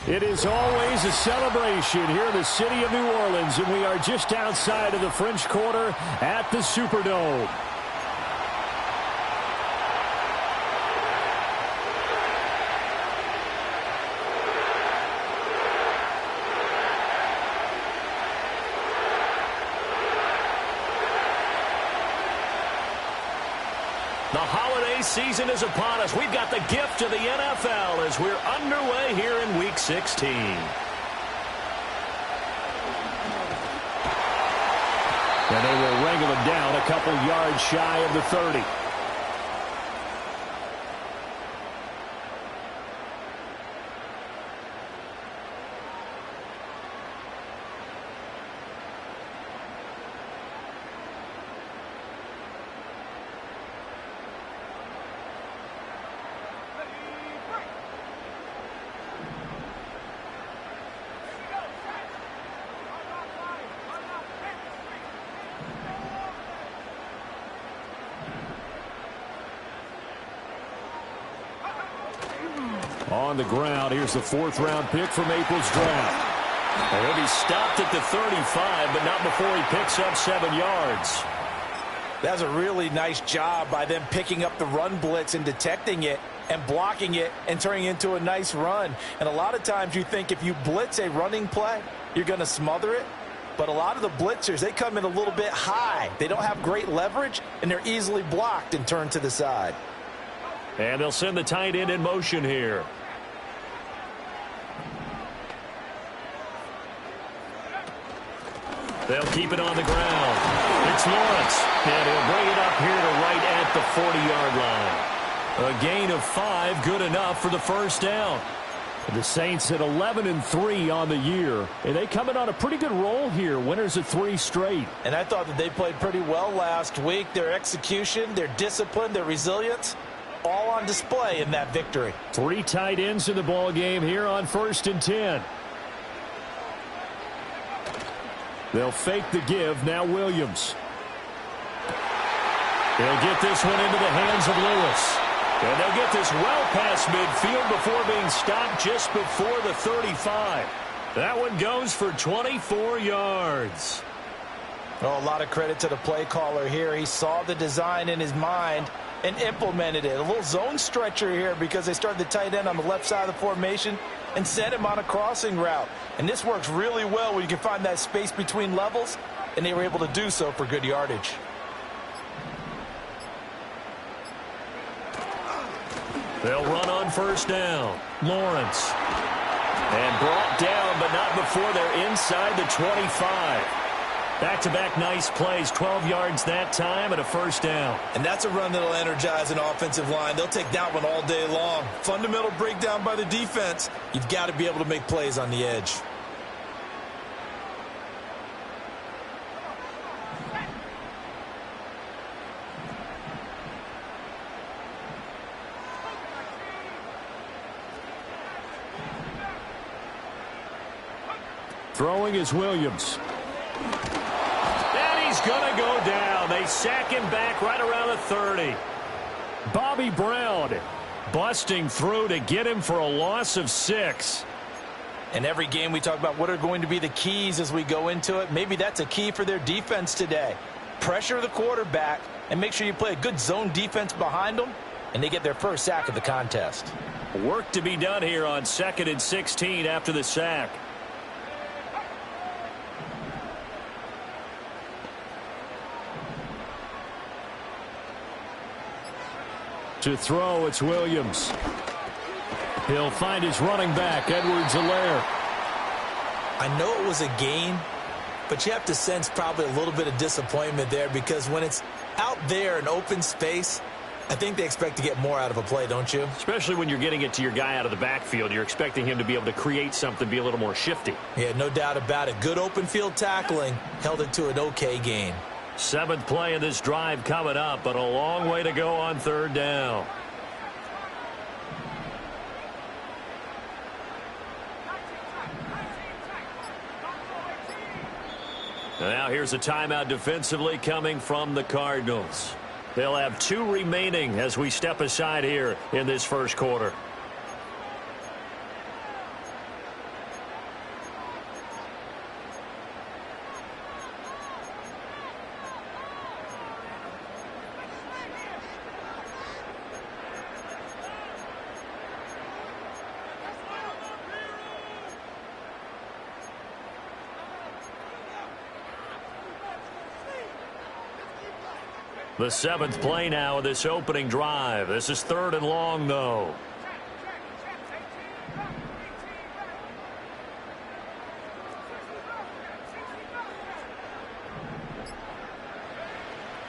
It is always a celebration here in the city of New Orleans, and we are just outside of the French Quarter at the Superdome. The holiday season is upon us. We've got the gift of the NFL as we're underway here in Week 16. And they will wrangle them down a couple yards shy of the 30. On the ground, here's the fourth-round pick from April's draft. And he'll be stopped at the 35, but not before he picks up 7 yards. That's a really nice job by them picking up the run blitz and detecting it and blocking it and turning it into a nice run. And a lot of times you think if you blitz a running play, you're going to smother it. But a lot of the blitzers, they come in a little bit high. They don't have great leverage, and they're easily blocked and turned to the side. And they'll send the tight end in motion here. They'll keep it on the ground. It's Lawrence, and he'll bring it up here to right at the 40-yard line. A gain of 5, good enough for the first down. The Saints at 11-3 on the year, and they come in on a pretty good roll here. Winners of 3 straight. And I thought that they played pretty well last week. Their execution, their discipline, their resilience, all on display in that victory. 3 tight ends in the ball game here on 1st and 10. They'll fake the give. Now Williams. They'll get this one into the hands of Lewis. And they'll get this well past midfield before being stopped just before the 35. That one goes for 24 yards. Oh, a lot of credit to the play caller here. He saw the design in his mind and implemented it. A little zone stretcher here because they started the tight end on the left side of the formation and sent him on a crossing route. And this works really well when you can find that space between levels, and they were able to do so for good yardage. They'll run on first down. Lawrence. And brought down, but not before they're inside the 25. Back-to-back nice plays, 12 yards that time and a first down. And that's a run that'll energize an offensive line. They'll take that one all day long. Fundamental breakdown by the defense. You've got to be able to make plays on the edge. Throwing is Williams. And he's going to go down. They sack him back right around the 30. Bobby Brown busting through to get him for a loss of 6. In every game we talk about what are going to be the keys as we go into it. Maybe that's a key for their defense today. Pressure the quarterback and make sure you play a good zone defense behind them, and they get their first sack of the contest. Work to be done here on 2nd and 16 after the sack. To throw, it's Williams. He'll find his running back, Edwards-Helaire. I know it was a gain, but you have to sense probably a little bit of disappointment there because when it's out there in open space, I think they expect to get more out of a play, don't you? Especially when you're getting it to your guy out of the backfield. You're expecting him to be able to create something, be a little more shifty. Yeah, no doubt about it. Good open field tackling held it to an okay gain. 7th play of this drive coming up, but a long way to go on 3rd down. Now here's a timeout defensively coming from the Cardinals. They'll have 2 remaining as we step aside here in this first quarter. The 7th play now of this opening drive. This is 3rd and long, though.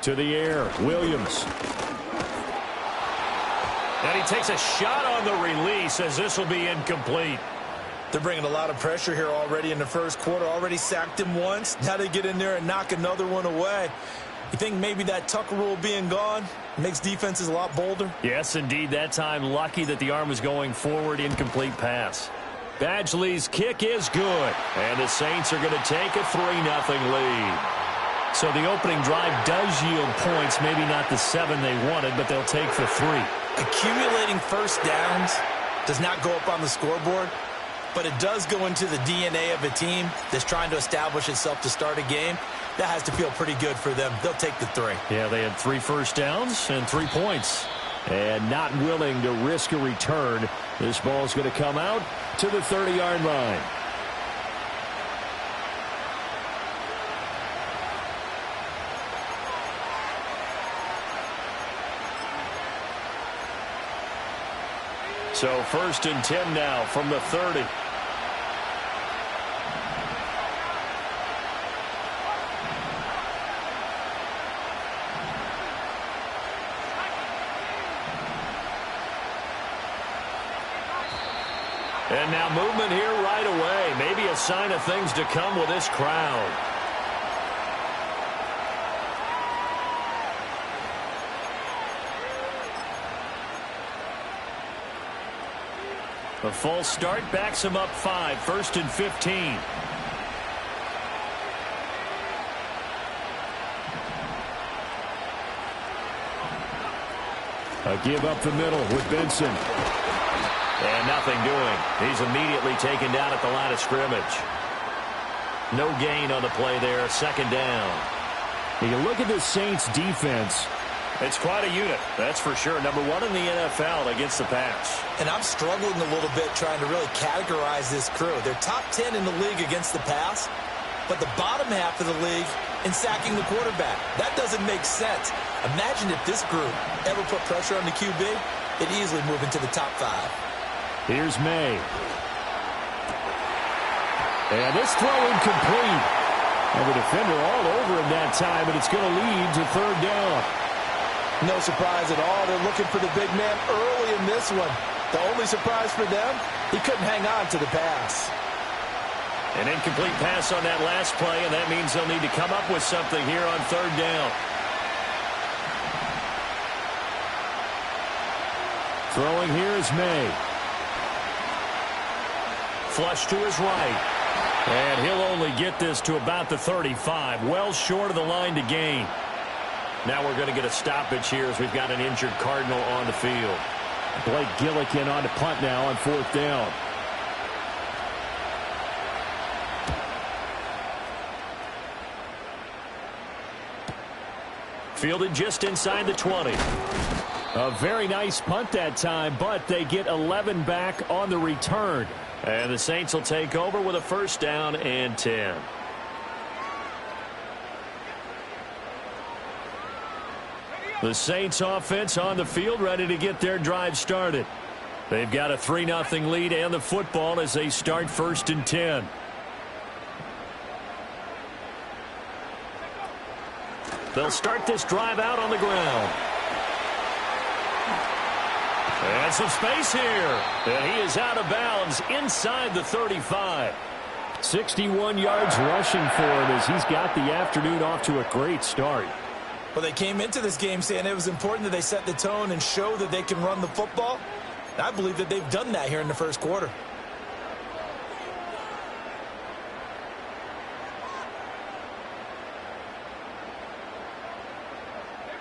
To the air, Williams. And he takes a shot on the release as this will be incomplete. They're bringing a lot of pressure here already in the first quarter. Already sacked him once. Now they get in there and knock another one away. You think maybe that Tucker rule being gone makes defenses a lot bolder? Yes, indeed. That time, lucky that the arm was going forward. Incomplete pass. Badgley's kick is good. And the Saints are going to take a 3-0 lead. So the opening drive does yield points. Maybe not the 7 they wanted, but they'll take the 3. Accumulating first downs does not go up on the scoreboard, but it does go into the DNA of a team that's trying to establish itself to start a game. That has to feel pretty good for them. They'll take the 3. Yeah, they had 3 first downs and 3 points. And not willing to risk a return. This ball's going to come out to the 30-yard line. So 1st and 10 now from the 30. And now movement here right away. Maybe a sign of things to come with this crowd. A false start backs him up 5. 1st and 15. A give up the middle with Benson. And nothing doing. He's immediately taken down at the line of scrimmage. No gain on the play there. 2nd down. You look at the Saints defense. It's quite a unit, that's for sure. Number 1 in the NFL against the pass. And I'm struggling a little bit trying to really categorize this crew. They're top 10 in the league against the pass, but the bottom half of the league in sacking the quarterback. That doesn't make sense. Imagine if this group ever put pressure on the QB, they'd easily move into the top 5. Here's May. And this throw incomplete. And the defender all over him that time, and it's going to lead to 3rd down. No surprise at all. They're looking for the big man early in this one. The only surprise for them, he couldn't hang on to the pass. An incomplete pass on that last play, and that means they'll need to come up with something here on 3rd down. Throwing here is May. Flush to his right. And he'll only get this to about the 35. Well short of the line to gain. Now we're going to get a stoppage here as we've got an injured Cardinal on the field. Blake Gillikin on to punt now on 4th down. Fielded just inside the 20. A very nice punt that time, but they get 11 back on the return. And the Saints will take over with a 1st down and 10. The Saints offense on the field ready to get their drive started. They've got a 3-0 lead and the football as they start 1st and 10. They'll start this drive out on the ground. And some space here. And he is out of bounds inside the 35. 61 yards rushing for him as he's got the afternoon off to a great start. Well, they came into this game saying it was important that they set the tone and show that they can run the football. I believe that they've done that here in the first quarter.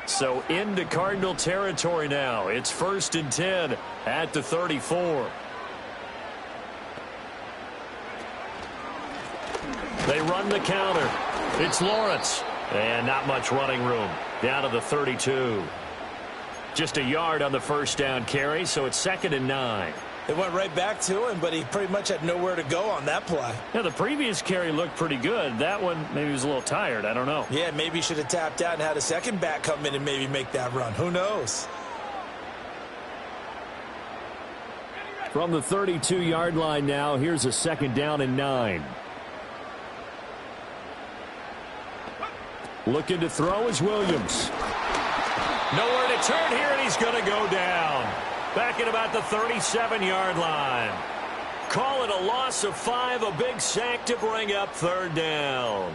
So into Cardinal territory now. It's 1st and 10 at the 34. They run the counter. It's Lawrence. And not much running room. Down to the 32. Just a yard on the first down carry, so it's 2nd and 9. It went right back to him, but he pretty much had nowhere to go on that play. Yeah, the previous carry looked pretty good. That one, maybe he was a little tired. I don't know. Yeah, maybe he should have tapped out and had a second back come in and maybe make that run. Who knows? From the 32-yard line now, here's a 2nd down and 9. Looking to throw is Williams. Nowhere to turn here, and he's going to go down. Back at about the 37-yard line. Call it a loss of 5, a big sack to bring up 3rd down.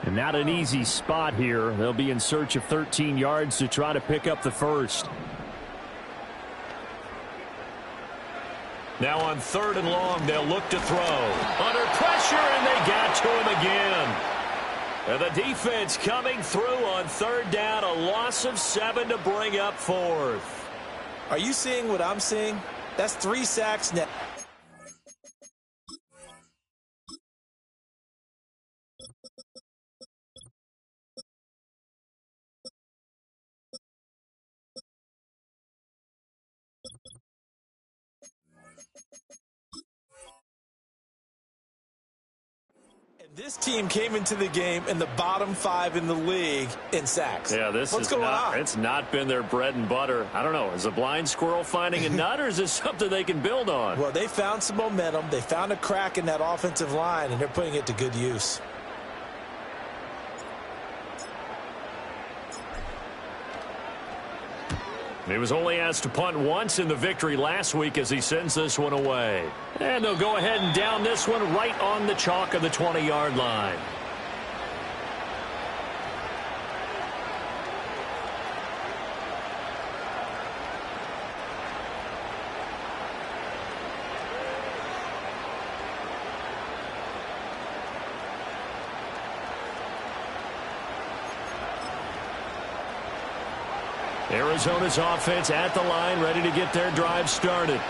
And not an easy spot here. They'll be in search of 13 yards to try to pick up the first. Now on 3rd and long, they'll look to throw. Under pressure, and they got to him again. And the defense coming through on 3rd down. A loss of 7 to bring up 4th. Are you seeing what I'm seeing? That's 3 sacks now. This team came into the game in the bottom 5 in the league in sacks. Yeah, what's going on? It's not been their bread and butter. I don't know. Is a blind squirrel finding a nut, or is this something they can build on? Well, they found some momentum. They found a crack in that offensive line, and they're putting it to good use. He was only asked to punt once in the victory last week as he sends this one away. And they'll go ahead and down this one right on the chalk of the 20-yard line. Arizona's offense at the line, ready to get their drive started.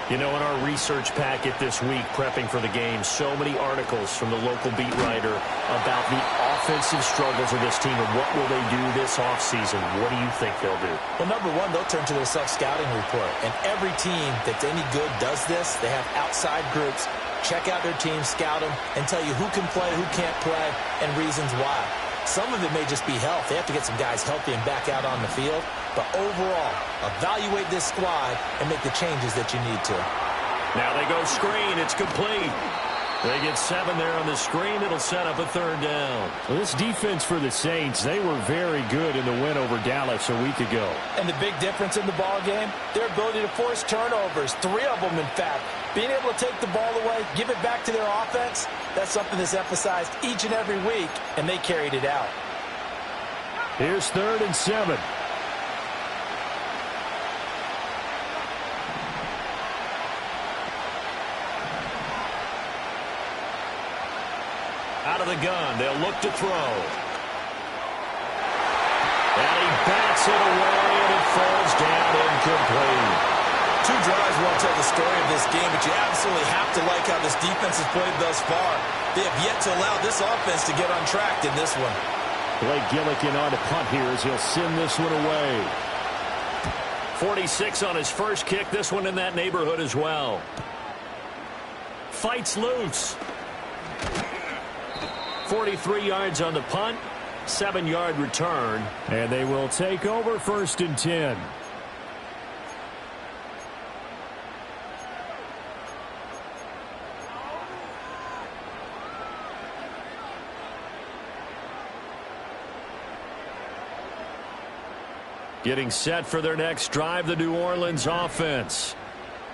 You know, in our research packet this week, prepping for the game, so many articles from the local beat writer about the offensive struggles of this team and what will they do this offseason. What do you think they'll do? Well, number one, they'll turn to their self-scouting report. And every team that's any good does this. They have outside groups. Check out their team, scout them, and tell you who can play, who can't play, and reasons why. Some of it may just be health. They have to get some guys healthy and back out on the field. But overall, evaluate this squad and make the changes that you need to. Now they go screen. It's complete. They get 7 there on the screen. It'll set up a 3rd down. Well, this defense for the Saints, they were very good in the win over Dallas a week ago. And the big difference in the ball game, their ability to force turnovers, 3 of them, in fact. Being able to take the ball away, give it back to their offense, that's something that's emphasized each and every week, and they carried it out. Here's 3rd and 7. Out of the gun, they'll look to throw. And he bats it away, and it falls down incomplete. 2 drives won't tell the story of this game, but you absolutely have to like how this defense has played thus far. They have yet to allow this offense to get on track in this one. Blake Gillikin on to punt here as he'll send this one away. 46 on his first kick. This one in that neighborhood as well. Fights loose. 43 yards on the punt. 7-yard return. And they will take over 1st and 10. Getting set for their next drive, the New Orleans offense.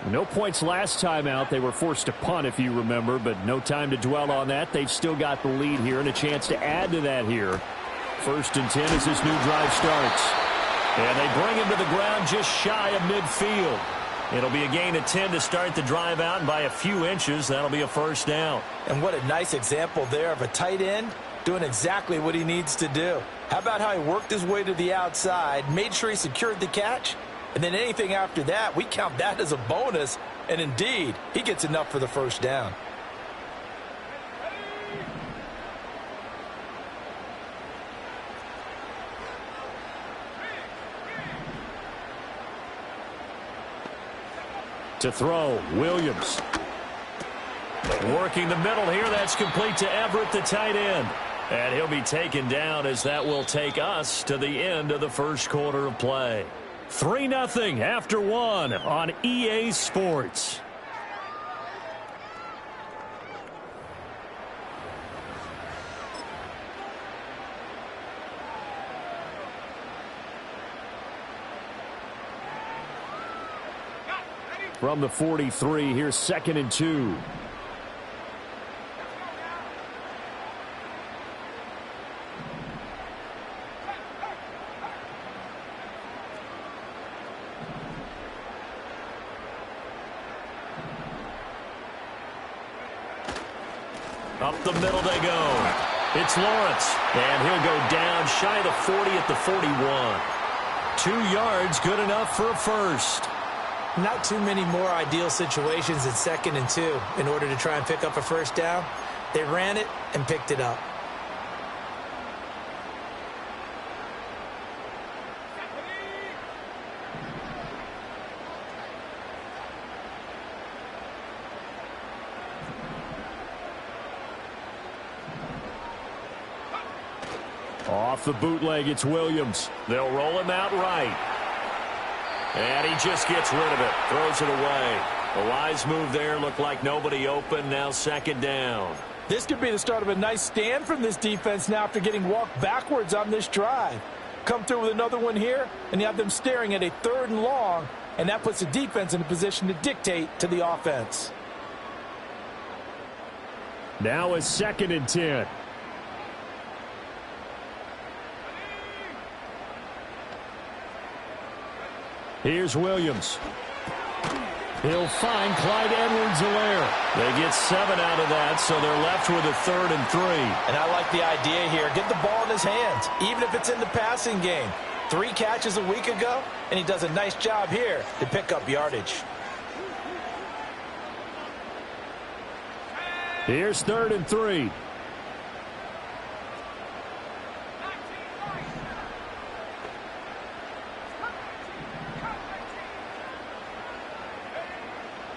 No points last time out. They were forced to punt, if you remember, but no time to dwell on that. They've still got the lead here and a chance to add to that here. 1st and 10 as this new drive starts. And they bring him to the ground just shy of midfield. It'll be a gain of 10 to start the drive out, and by a few inches, that'll be a 1st down. And what a nice example there of a tight end doing exactly what he needs to do. How about how he worked his way to the outside, made sure he secured the catch, and then anything after that, we count that as a bonus, and indeed, he gets enough for the 1st down. To throw, Williams. Working the middle here, that's complete to Everett, the tight end. And he'll be taken down as that will take us to the end of the 1st quarter of play. 3-0 after 1 on EA Sports. From the 43, here's 2nd and 2. Up the middle they go. It's Lawrence, and he'll go down shy of the 40 at the 41. 2 yards, good enough for a 1st. Not too many more ideal situations at 2nd and 2 in order to try and pick up a 1st down. They ran it and picked it up. Off the bootleg, it's Williams. They'll roll him out right. And he just gets rid of it. Throws it away. A wise move there. Looked like nobody open. Now 2nd down. This could be the start of a nice stand from this defense now after getting walked backwards on this drive. Come through with another one here, and you have them staring at a 3rd and long, and that puts the defense in a position to dictate to the offense. Now it's 2nd and 10. Here's Williams. He'll find Clyde Edwards-Helaire. They get 7 out of that, so they're left with a 3rd and 3. And I like the idea here. Get the ball in his hands, even if it's in the passing game. 3 catches a week ago, and he does a nice job here to pick up yardage. Here's 3rd and 3.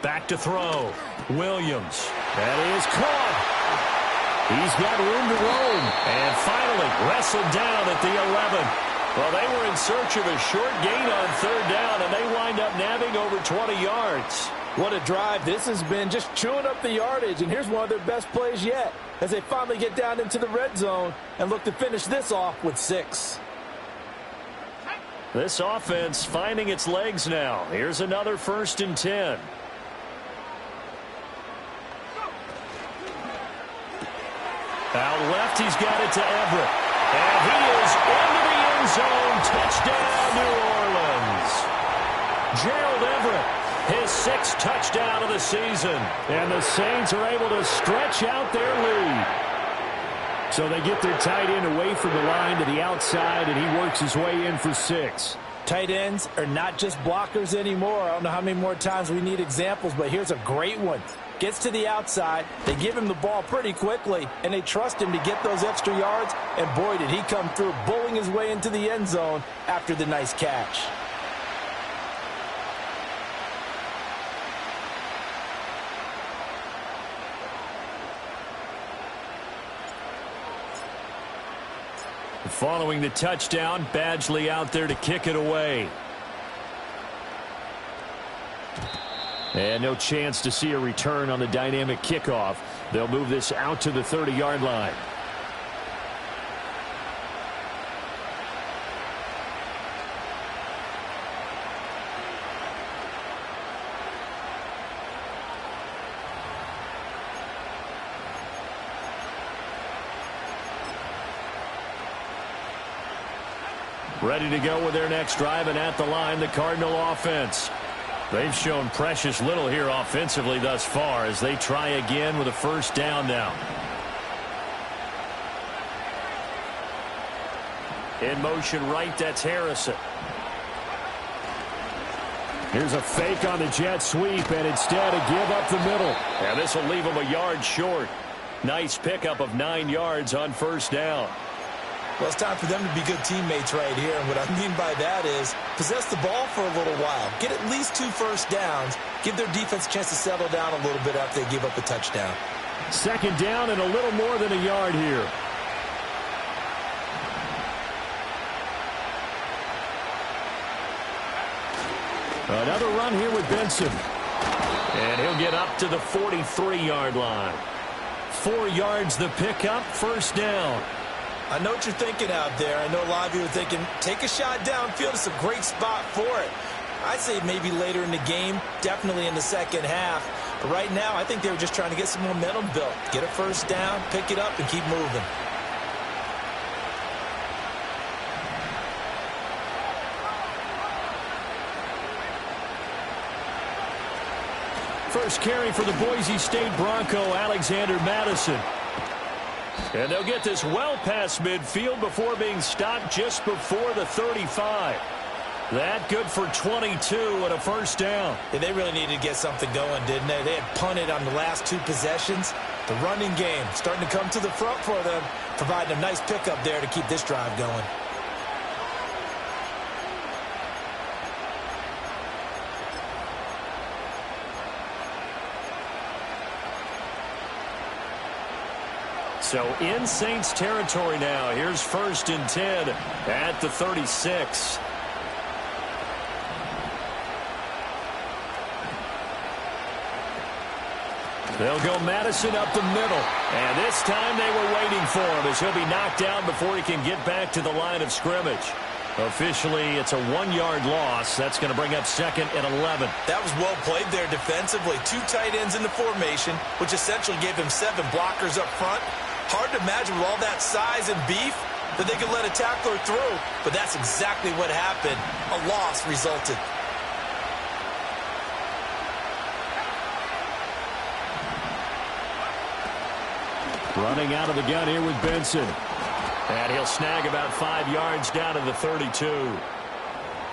Back to throw. Williams. That is caught. He's got room to roam. And finally wrestled down at the 11. Well, they were in search of a short gain on 3rd down, and they wind up nabbing over 20 yards. What a drive this has been, just chewing up the yardage. And here's one of their best plays yet as they finally get down into the red zone and look to finish this off with 6. This offense finding its legs now. Here's another 1st and 10. Out left, he's got it to Everett. And he is into the end zone. Touchdown, New Orleans. Gerald Everett, his 6th touchdown of the season. And the Saints are able to stretch out their lead. So they get their tight end away from the line to the outside, and he works his way in for 6. Tight ends are not just blockers anymore. I don't know how many more times we need examples, but here's a great one. Gets to the outside, they give him the ball pretty quickly, and they trust him to get those extra yards, and boy, did he come through, bowling his way into the end zone after the nice catch. Following the touchdown, Badgley out there to kick it away. And no chance to see a return on the dynamic kickoff. They'll move this out to the 30-yard line. Ready to go with their next drive, and at the line, the Cardinal offense. They've shown precious little here offensively thus far as they try again with a first down now. In motion right, that's Harrison. Here's a fake on the jet sweep, and instead a give up the middle. And this will leave him a yard short. Nice pickup of 9 yards on first down. Well, it's time for them to be good teammates right here, and what I mean by that is possess the ball for a little while, get at least 2 first downs, give their defense a chance to settle down a little bit after they give up a touchdown. Second down and a little more than a yard here. Another run here with Benson. And he'll get up to the 43-yard line. 4 yards the pickup, first down. I know what you're thinking out there. I know a lot of you are thinking, take a shot downfield. It's a great spot for it. I'd say maybe later in the game, definitely in the second half. But right now, I think they were just trying to get some momentum built. Get a first down, pick it up, and keep moving. First carry for the Boise State Bronco, Alexander Madison. And they'll get this well past midfield before being stopped just before the 35. That good for 22 and a first down. Yeah, they really needed to get something going, didn't they? They had punted on the last 2 possessions. The running game starting to come to the front for them, providing a nice pickup there to keep this drive going. So in Saints territory now. Here's 1st and 10 at the 36. They'll go Madison up the middle. And this time they were waiting for him as he'll be knocked down before he can get back to the line of scrimmage. Officially, it's a 1-yard loss. That's going to bring up 2nd and 11. That was well played there defensively. 2 tight ends in the formation, which essentially gave him 7 blockers up front. Hard to imagine with all that size and beef that they could let a tackler through, but that's exactly what happened. A loss resulted. Running out of the gun here with Benson. And he'll snag about 5 yards down to the 32.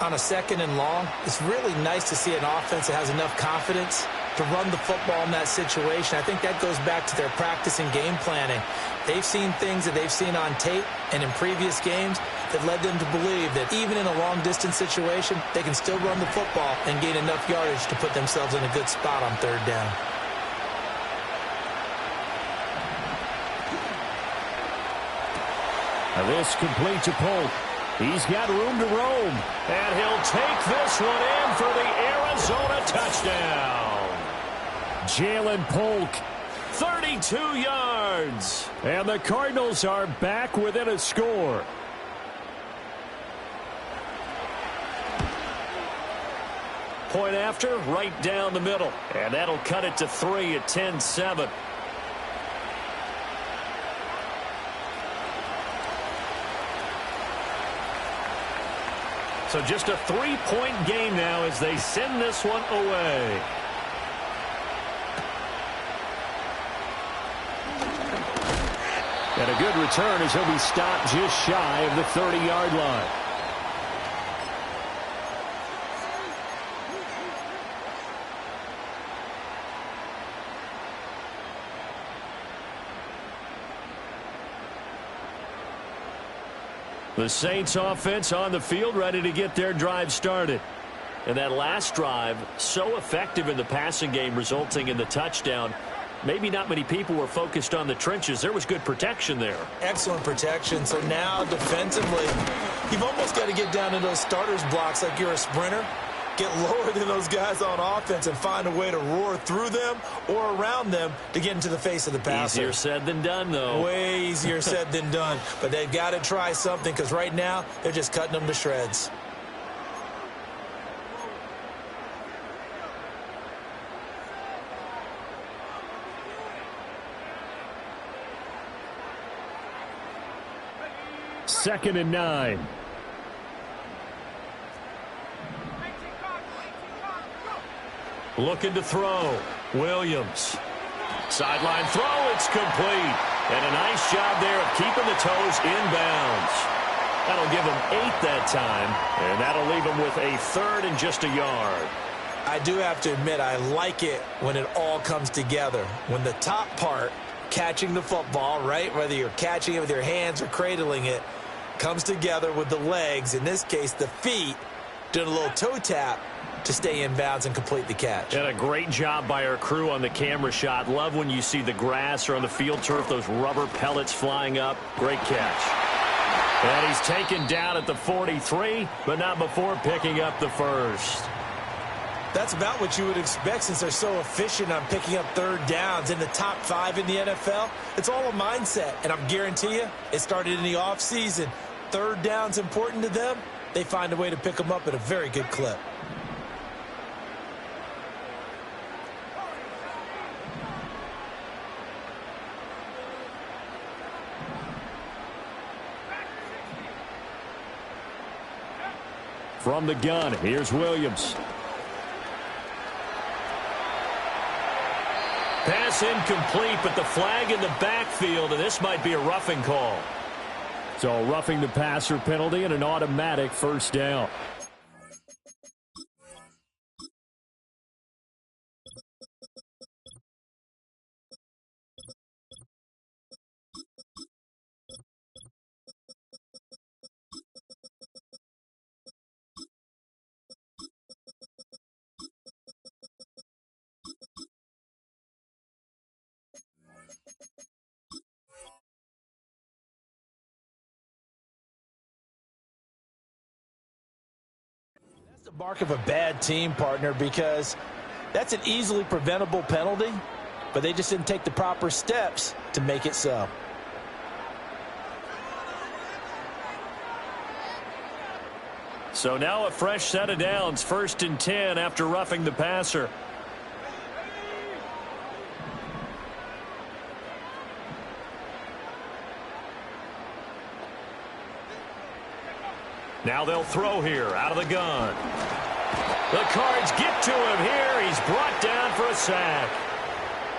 On a 2nd and long, it's really nice to see an offense that has enough confidence to run the football in that situation. I think that goes back to their practice and game planning. They've seen things that they've seen on tape and in previous games that led them to believe that even in a long-distance situation, they can still run the football and gain enough yardage to put themselves in a good spot on 3rd down. Now this complete to Polk. He's got room to roam. And he'll take this one in for the Arizona touchdown. Jalen Polk, 32 yards. And the Cardinals are back within a score. Point after, right down the middle. And that'll cut it to 3 at 10-7. So just a 3-point game now as they send this one away. And a good return as he'll be stopped just shy of the 30-yard line. The Saints offense on the field, ready to get their drive started. And that last drive, so effective in the passing game, resulting in the touchdown. Maybe not many people were focused on the trenches. There was good protection there. Excellent protection. So now defensively, you've almost got to get down to those starters blocks like you're a sprinter. Get lower than those guys on offense and find a way to roar through them or around them to get into the face of the passer. Easier said than done, though. Way easier said than done. But they've got to try something because right now they're just cutting them to shreds. Second and 9. Looking to throw. Williams. Sideline throw. It's complete. And a nice job there of keeping the toes inbounds. That'll give them 8 that time. And that'll leave them with a third and just a yard. I do have to admit, I like it when it all comes together. When the top part, catching the football, right, whether you're catching it with your hands or cradling it, comes together with the legs, in this case the feet, doing a little toe tap to stay in bounds and complete the catch. And a great job by our crew on the camera shot. Love when you see the grass or on the field turf, those rubber pellets flying up. Great catch. And he's taken down at the 43, but not before picking up the first. That's about what you would expect since they're so efficient on picking up third downs in the top 5 in the NFL. It's all a mindset, and I'm guarantee you it started in the offseason. Third down's important to them. They find a way to pick them up at a very good clip. From the gun, here's Williams. Pass incomplete, but the flag in the backfield, and this might be a roughing call. So roughing the passer penalty and an automatic first down. The mark of a bad team, partner, because that's an easily preventable penalty, but they just didn't take the proper steps to make it so. So now a fresh set of downs, 1st and 10 after roughing the passer. Now they'll throw here out of the gun. The Cards get to him here. He's brought down for a sack.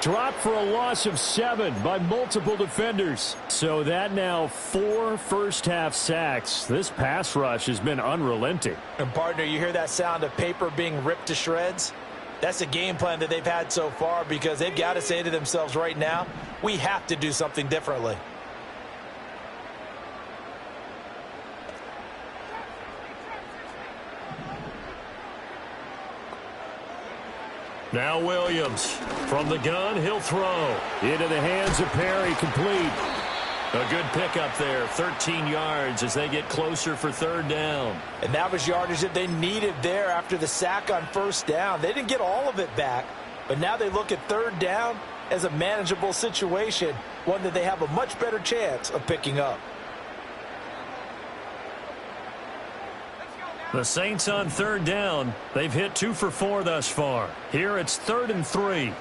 Dropped for a loss of 7 by multiple defenders. So that now 4 first-half sacks. This pass rush has been unrelenting. And, partner, you hear that sound of paper being ripped to shreds? That's the game plan that they've had so far because they've got to say to themselves right now, we have to do something differently. Now Williams from the gun. He'll throw into the hands of Perry. Complete. A good pickup there. 13 yards as they get closer for third down. And that was yardage that they needed there after the sack on first down. They didn't get all of it back, but now they look at third down as a manageable situation, one that they have a much better chance of picking up. The Saints on third down. They've hit 2 for 4 thus far. Here it's 3rd and 3.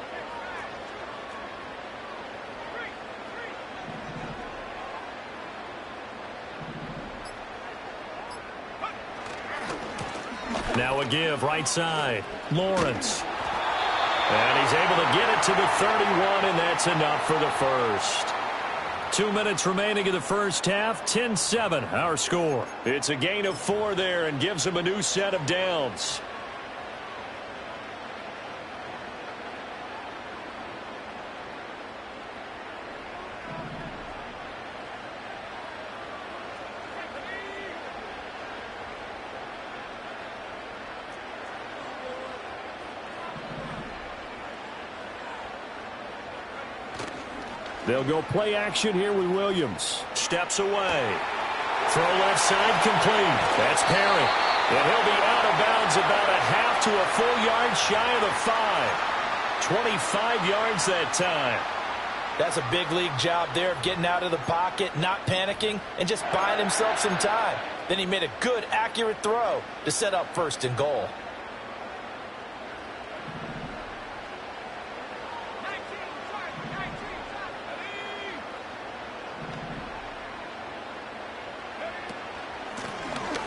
Now a give right side. Lawrence. And he's able to get it to the 31, and that's enough for the first. 2 minutes remaining in the first half. 10-7 our score. It's a gain of 4 there and gives them a new set of downs. They'll go play action here with Williams. Steps away. Throw left side complete. That's Perry. And he'll be out of bounds about a half to a full yard shy of the 5. 25 yards that time. That's a big league job there of getting out of the pocket, not panicking, and just buying himself some time. Then he made a good, accurate throw to set up 1st and goal.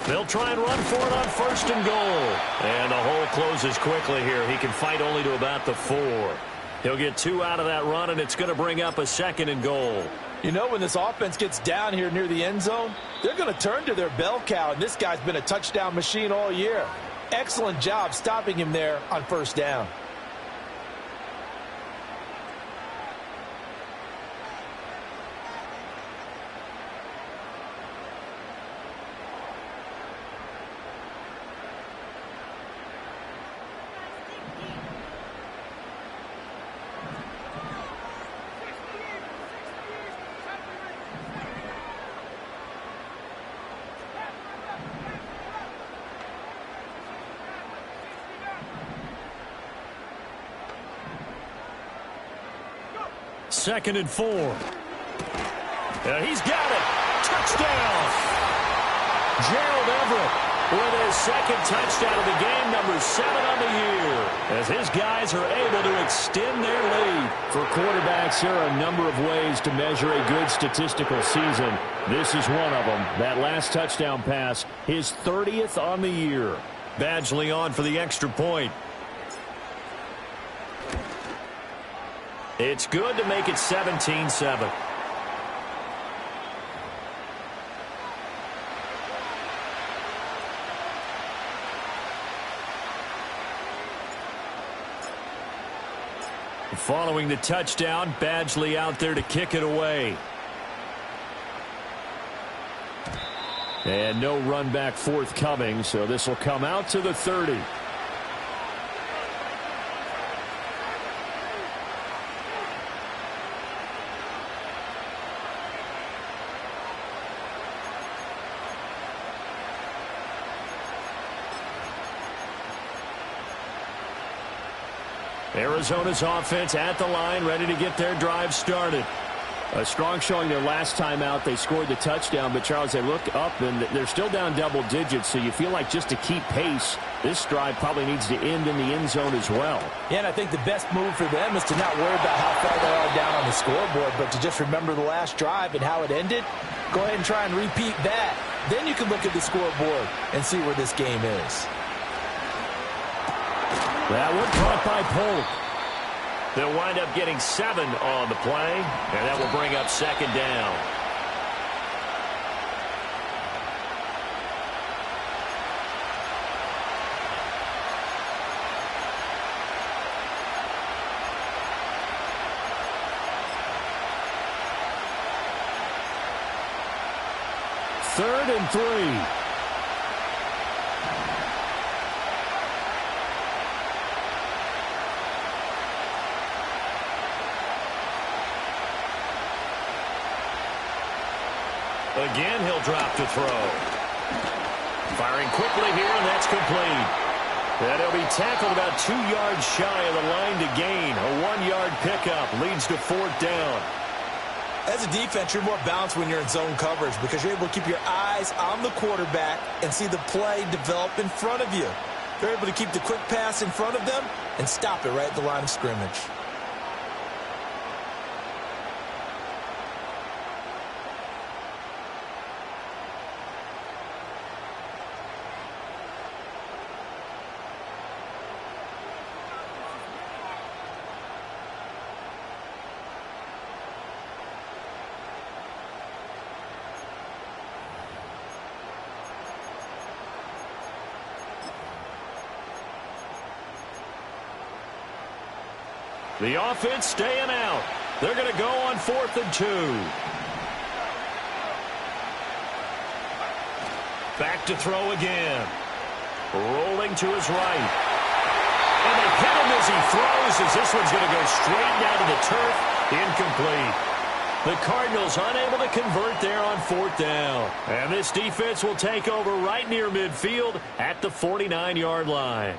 They'll try and run for it on 1st and goal. And the hole closes quickly here. He can fight only to about the 4. He'll get 2 out of that run, and it's going to bring up a 2nd and goal. You know, when this offense gets down here near the end zone, they're going to turn to their bell cow, and this guy's been a touchdown machine all year. Excellent job stopping him there on 1st down. Second and 4. He's got it. Touchdown. Gerald Everett with his 2nd touchdown of the game, number 7 on the year, as his guys are able to extend their lead. For quarterbacks, there are a number of ways to measure a good statistical season. This is one of them. That last touchdown pass, his 30th on the year. Badgley on for the extra point. It's good to make it 17-7. Following the touchdown, Badgley out there to kick it away. And no run back forthcoming, so this will come out to the 30. Arizona's offense at the line, ready to get their drive started. A strong showing their last time out. They scored the touchdown, but, Charles, they look up, and they're still down double digits, so you feel like just to keep pace, this drive probably needs to end in the end zone as well. Yeah, and I think the best move for them is to not worry about how far they are down on the scoreboard, but to just remember the last drive and how it ended. Go ahead and try and repeat that. Then you can look at the scoreboard and see where this game is. That one caught by Polk. They'll wind up getting 7 on the play, and that will bring up 2nd down. Third and 3. Again, he'll drop to throw. Firing quickly here, and that's complete. And he'll be tackled about 2 yards shy of the line to gain. A 1-yard pickup leads to 4th down. As a defense, you're more balanced when you're in zone coverage because you're able to keep your eyes on the quarterback and see the play develop in front of you. You're able to keep the quick pass in front of them and stop it right at the line of scrimmage. The offense staying out. They're going to go on 4th and 2. Back to throw again. Rolling to his right. And they hit him as he throws, as this one's going to go straight down to the turf. Incomplete. The Cardinals unable to convert there on 4th down. And this defense will take over right near midfield at the 49-yard line.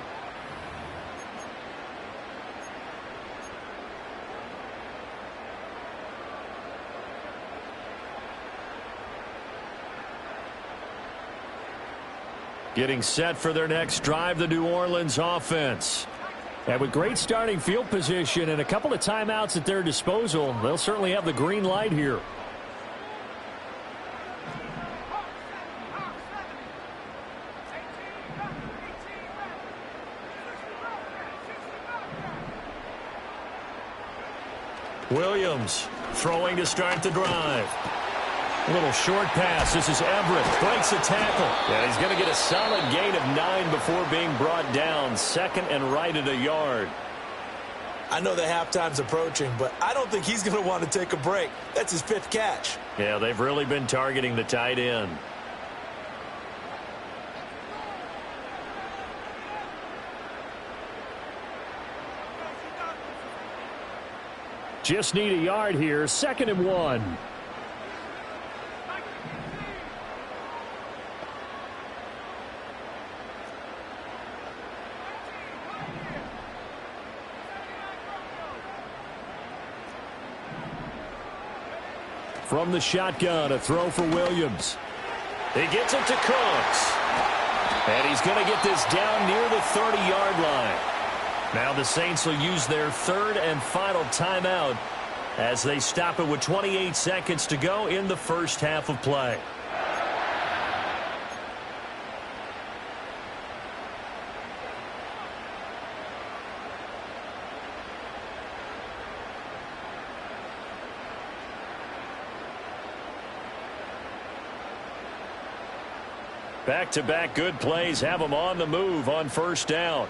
Getting set for their next drive, the New Orleans offense. And with great starting field position and a couple of timeouts at their disposal, they'll certainly have the green light here. Williams throwing to start the drive. A little short pass. This is Everett. Breaks a tackle. And he's going to get a solid gain of 9 before being brought down. Second and right at a yard. I know the halftime's approaching, but I don't think he's going to want to take a break. That's his 5th catch. Yeah, they've really been targeting the tight end. Just need a yard here. 2nd and 1. From the shotgun, a throw for Williams. He gets it to Cooks. And he's going to get this down near the 30-yard line. Now the Saints will use their 3rd and final timeout as they stop it with 28 seconds to go in the first half of play. Back-to-back good plays have them on the move on 1st down.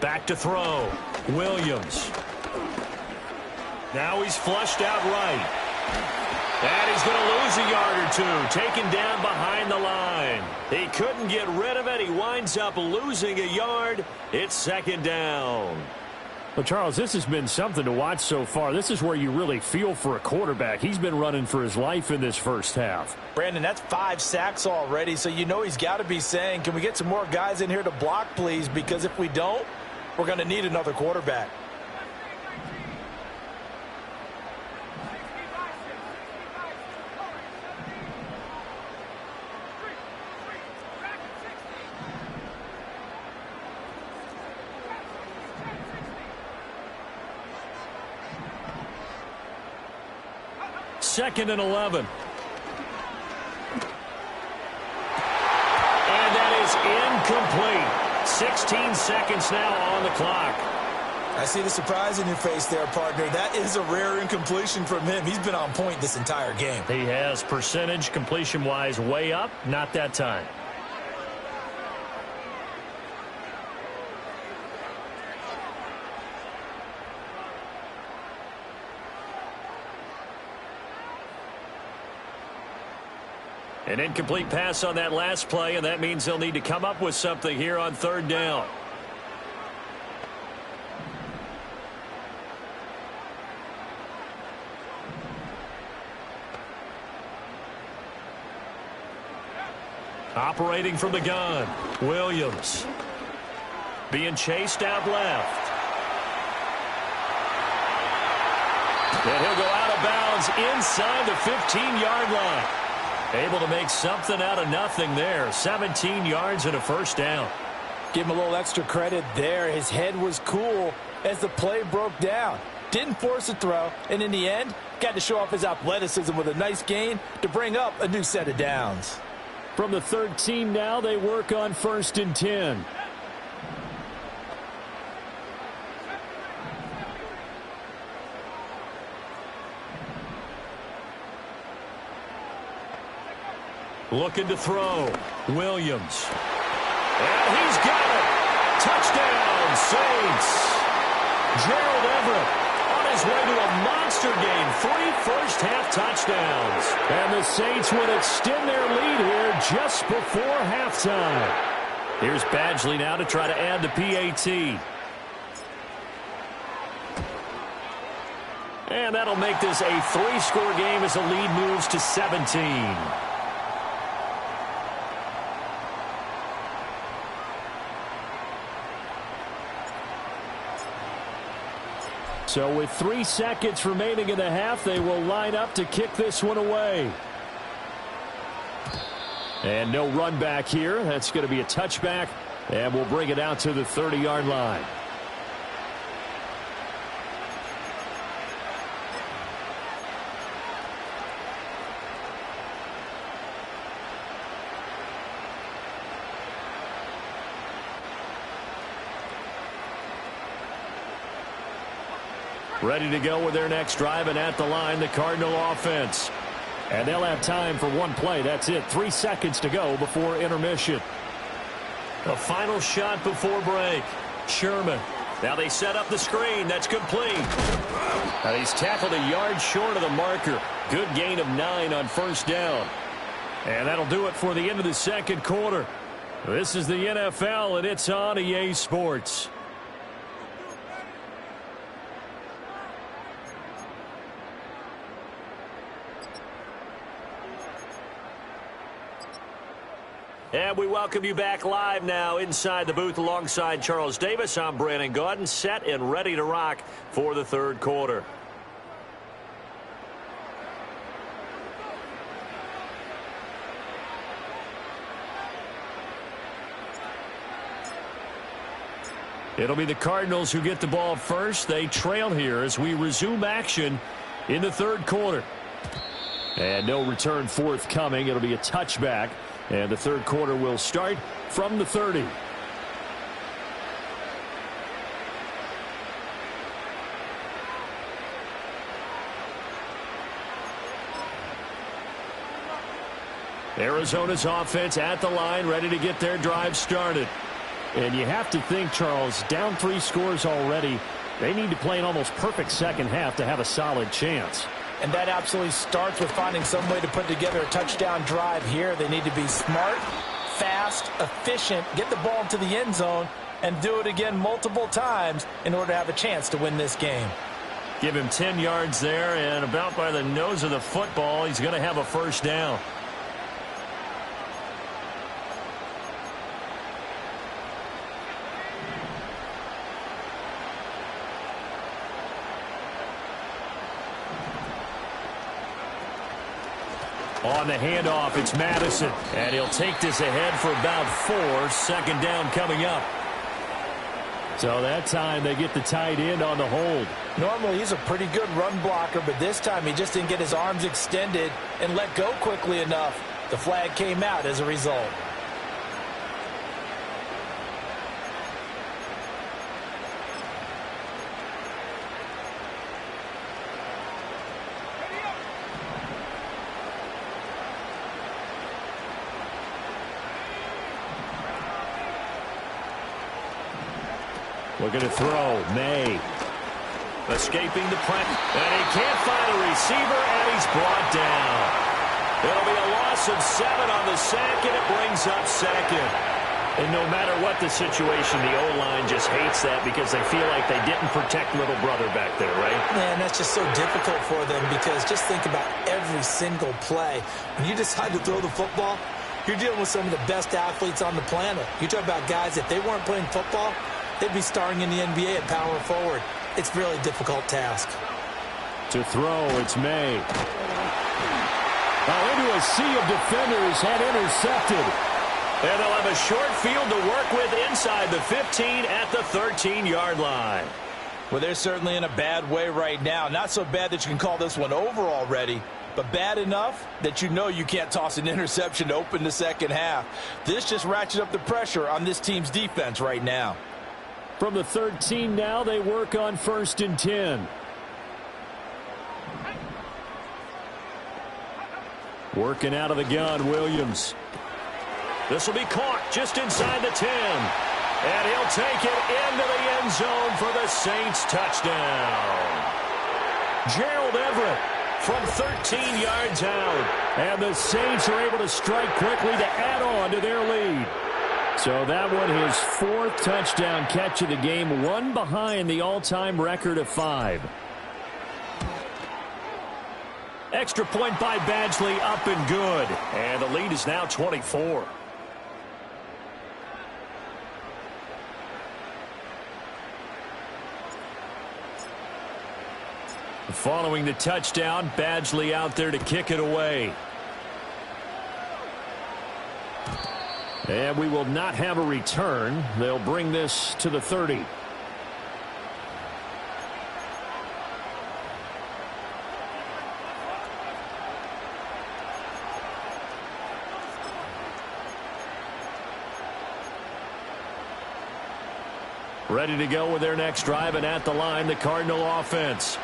Back to throw. Williams. Now he's flushed out right. And he's going to lose a yard or two. Taken down behind the line. He couldn't get rid of it. He winds up losing a yard. It's 2nd down. Well, Charles, this has been something to watch so far. This is where you really feel for a quarterback. He's been running for his life in this first half. Brandon, that's 5 sacks already, so you know he's got to be saying, can we get some more guys in here to block, please? Because if we don't, we're going to need another quarterback. Second and 11. And that is incomplete. 16 seconds now on the clock. I see the surprise in your face there, partner. That is a rare incompletion from him. He's been on point this entire game. He has percentage completion-wise way up. Not that time. An incomplete pass on that last play, and that means they'll need to come up with something here on 3rd down. Operating from the gun, Williams. Being chased out left. And he'll go out of bounds inside the 15-yard line. Able to make something out of nothing there. 17 yards and a 1st down. Give him a little extra credit there. His head was cool as the play broke down. Didn't force a throw, and in the end, got to show off his athleticism with a nice gain to bring up a new set of downs. From the 13 now, they work on 1st and 10. Looking to throw. Williams. And he's got it. Touchdown, Saints. Gerald Everett on his way to a monster game. 3 first-half touchdowns. And the Saints would extend their lead here just before halftime. Here's Badgley now to try to add the PAT. And that'll make this a 3-score game as the lead moves to 17. So with 3 seconds remaining in the half, they will line up to kick this one away. And no run back here. That's going to be a touchback, and we'll bring it out to the 30-yard line. Ready to go with their next drive, and at the line, the Cardinal offense. And they'll have time for one play. That's it. 3 seconds to go before intermission. A final shot before break. Sherman. Now they set up the screen. That's complete. Now he's tackled a yard short of the marker. Good gain of 9 on first down. And that'll do it for the end of the second quarter. This is the NFL, and it's on EA Sports. And we welcome you back live now inside the booth alongside Charles Davis. I'm Brandon Gaudin, set and ready to rock for the third quarter. It'll be the Cardinals who get the ball first. They trail here as we resume action in the third quarter. And no return forthcoming. It'll be a touchback. And the third quarter will start from the 30. Arizona's offense at the line, ready to get their drive started. And you have to think, Charles, down 3 scores already. They need to play an almost perfect second half to have a solid chance. And that absolutely starts with finding some way to put together a touchdown drive here. They need to be smart, fast, efficient, get the ball into the end zone, and do it again multiple times in order to have a chance to win this game. Give him 10 yards there, and about by the nose of the football, he's going to have a first down. On the handoff, it's Madison. And he'll take this ahead for about 4. Second down coming up. So that time they get the tight end on the hold. Normally he's a pretty good run blocker, but this time he just didn't get his arms extended and let go quickly enough. The flag came out as a result. Looking to throw. May. Escaping the pressure. And he can't find a receiver, and he's brought down. It'll be a loss of 7 on the sack, and it brings up second. And no matter what the situation, the O-line just hates that because they feel like they didn't protect little brother back there, right? Man, that's just so difficult for them because just think about every single play. When you decide to throw the football, you're dealing with some of the best athletes on the planet. You talk about guys, if they weren't playing football, they'd be starring in the NBA at power forward. It's a really difficult task. To throw, it's May. Oh, into a sea of defenders and intercepted. And they'll have a short field to work with inside the 15 at the 13-yard line. Well, they're certainly in a bad way right now. Not so bad that you can call this one over already, but bad enough that you know you can't toss an interception to open the second half. This just ratchets up the pressure on this team's defense right now. From the 13 now, they work on 1st and 10. Working out of the gun, Williams. This will be caught just inside the 10. And he'll take it into the end zone for the Saints touchdown. Gerald Everett from 13 yards out. And the Saints are able to strike quickly to add on to their lead. So that one, his 4th touchdown catch of the game, one behind the all-time record of 5. Extra point by Badgley, up and good. And the lead is now 24. Following the touchdown, Badgley out there to kick it away. And we will not have a return. They'll bring this to the 30. Ready to go with their next drive, and at the line, the Cardinal offense.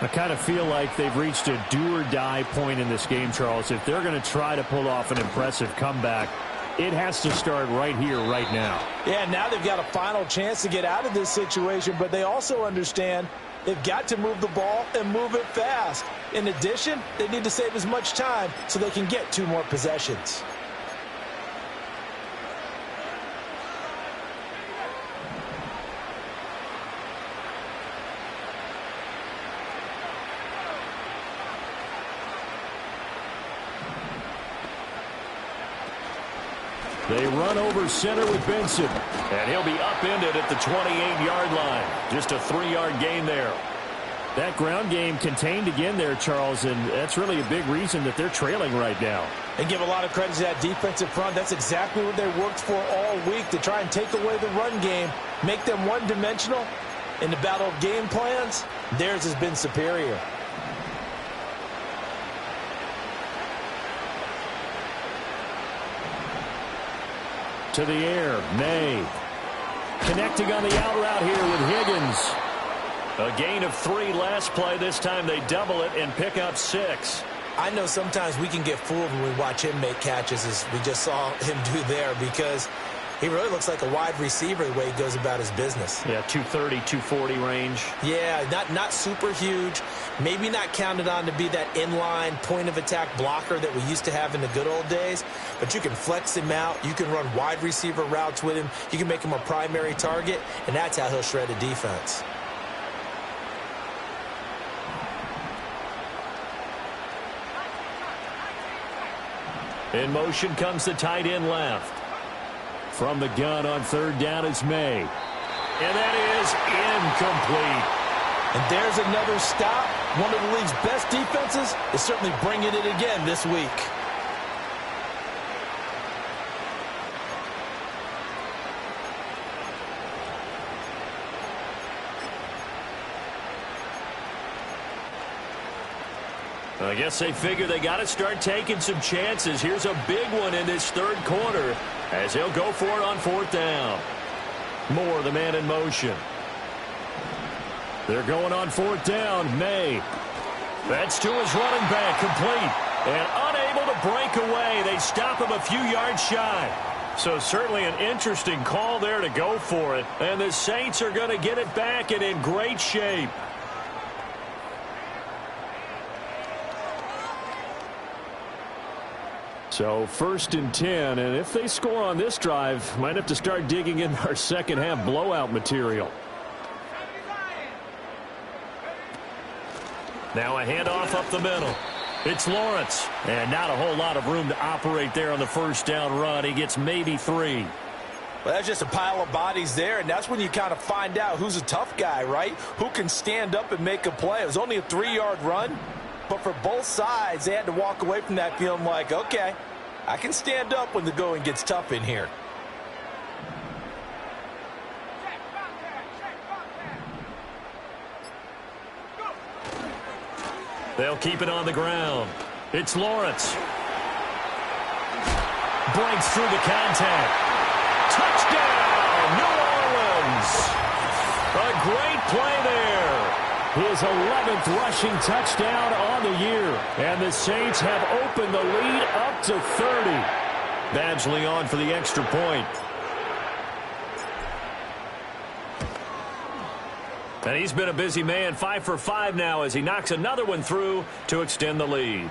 I kind of feel like they've reached a do-or-die point in this game, Charles. If they're going to try to pull off an impressive comeback, it has to start right here, right now. Yeah, now they've got a final chance to get out of this situation, but they also understand they've got to move the ball and move it fast. In addition, they need to save as much time so they can get 2 more possessions. They run over center with Benson. And he'll be upended at the 28-yard line. Just a 3-yard gain there. That ground game contained again there, Charles, and that's really a big reason that they're trailing right now. And give a lot of credit to that defensive front. That's exactly what they worked for all week, to try and take away the run game, make them one-dimensional. In the battle of game plans, theirs has been superior. To the air, May. Connecting on the out route here with Higgins. A gain of 3 last play. This time they double it and pick up 6. I know sometimes we can get fooled when we watch him make catches, as we just saw him do there, because he really looks like a wide receiver the way he goes about his business. Yeah, 230, 240 range. Yeah, not super huge. Maybe not counted on to be that inline point-of-attack blocker that we used to have in the good old days. But you can flex him out. You can run wide receiver routes with him. You can make him a primary target, and that's how he'll shred a defense. In motion comes the tight end left. From the gun on 3rd down is May. And that is incomplete. And there's another stop. One of the league's best defenses is certainly bringing it again this week. I guess they figure they got to start taking some chances. Here's a big one in this 3rd quarter as he'll go for it on 4th down. Moore, the man in motion. They're going on 4th down. May. That's to his running back, complete. And unable to break away. They stop him a few yards shy. So certainly an interesting call there to go for it. And the Saints are going to get it back and in great shape. So 1st and 10, and if they score on this drive, might have to start digging in our second half blowout material. Now a handoff up the middle. It's Lawrence, and not a whole lot of room to operate there on the 1st down run. He gets maybe 3. Well, that's just a pile of bodies there, and that's when you kind of find out who's a tough guy, right? Who can stand up and make a play. It was only a 3-yard run. But for both sides, they had to walk away from that feeling like, okay, I can stand up when the going gets tough in here. They'll keep it on the ground. It's Lawrence. Breaks through the contact. Touchdown, New Orleans. A great play there. His 11th rushing touchdown on the year. And the Saints have opened the lead up to 30. Badgley on for the extra point. And he's been a busy man, 5 for 5 now as he knocks another one through to extend the lead.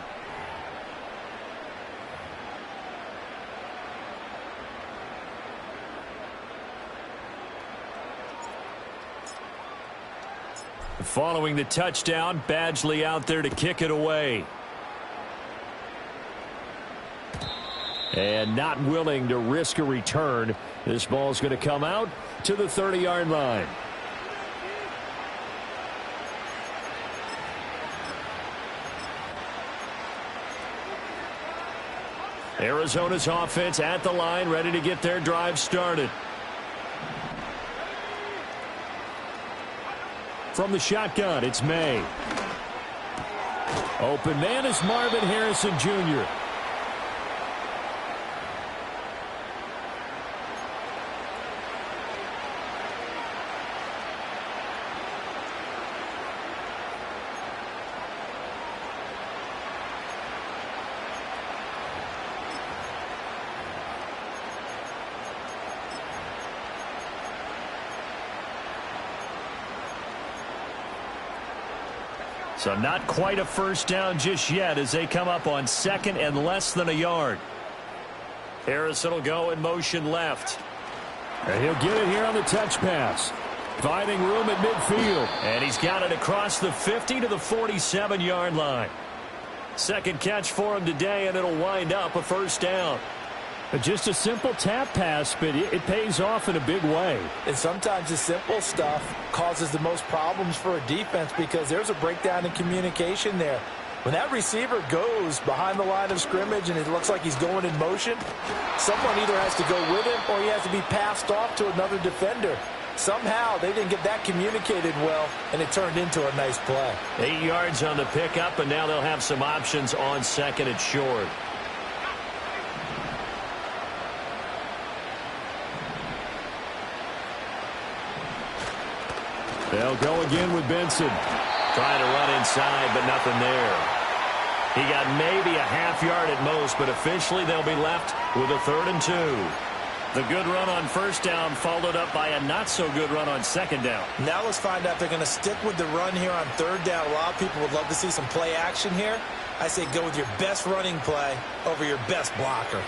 Following the touchdown, Badgley out there to kick it away. And not willing to risk a return. This ball's going to come out to the 30-yard line. Arizona's offense at the line, ready to get their drive started. From the shotgun, it's May. Open man is Marvin Harrison Jr. So not quite a first down just yet as they come up on second and less than a yard. Harrison will go in motion left. And he'll get it here on the touch pass. Finding room at midfield. And he's got it across the 50 to the 47-yard line. Second catch for him today, and it'll wind up a first down. Just a simple tap pass, but it pays off in a big way. And sometimes the simple stuff causes the most problems for a defense because there's a breakdown in communication there. When that receiver goes behind the line of scrimmage and it looks like he's going in motion, someone either has to go with him or he has to be passed off to another defender. Somehow they didn't get that communicated well, and it turned into a nice play. 8 yards on the pickup, and now they'll have some options on second and short. They'll go again with Benson. Trying to run inside, but nothing there. He got maybe a half yard at most, but officially they'll be left with a 3rd and 2. The good run on first down followed up by a not-so-good run on second down. Now let's find out if they're going to stick with the run here on 3rd down. A lot of people would love to see some play action here. I say go with your best running play over your best blocker.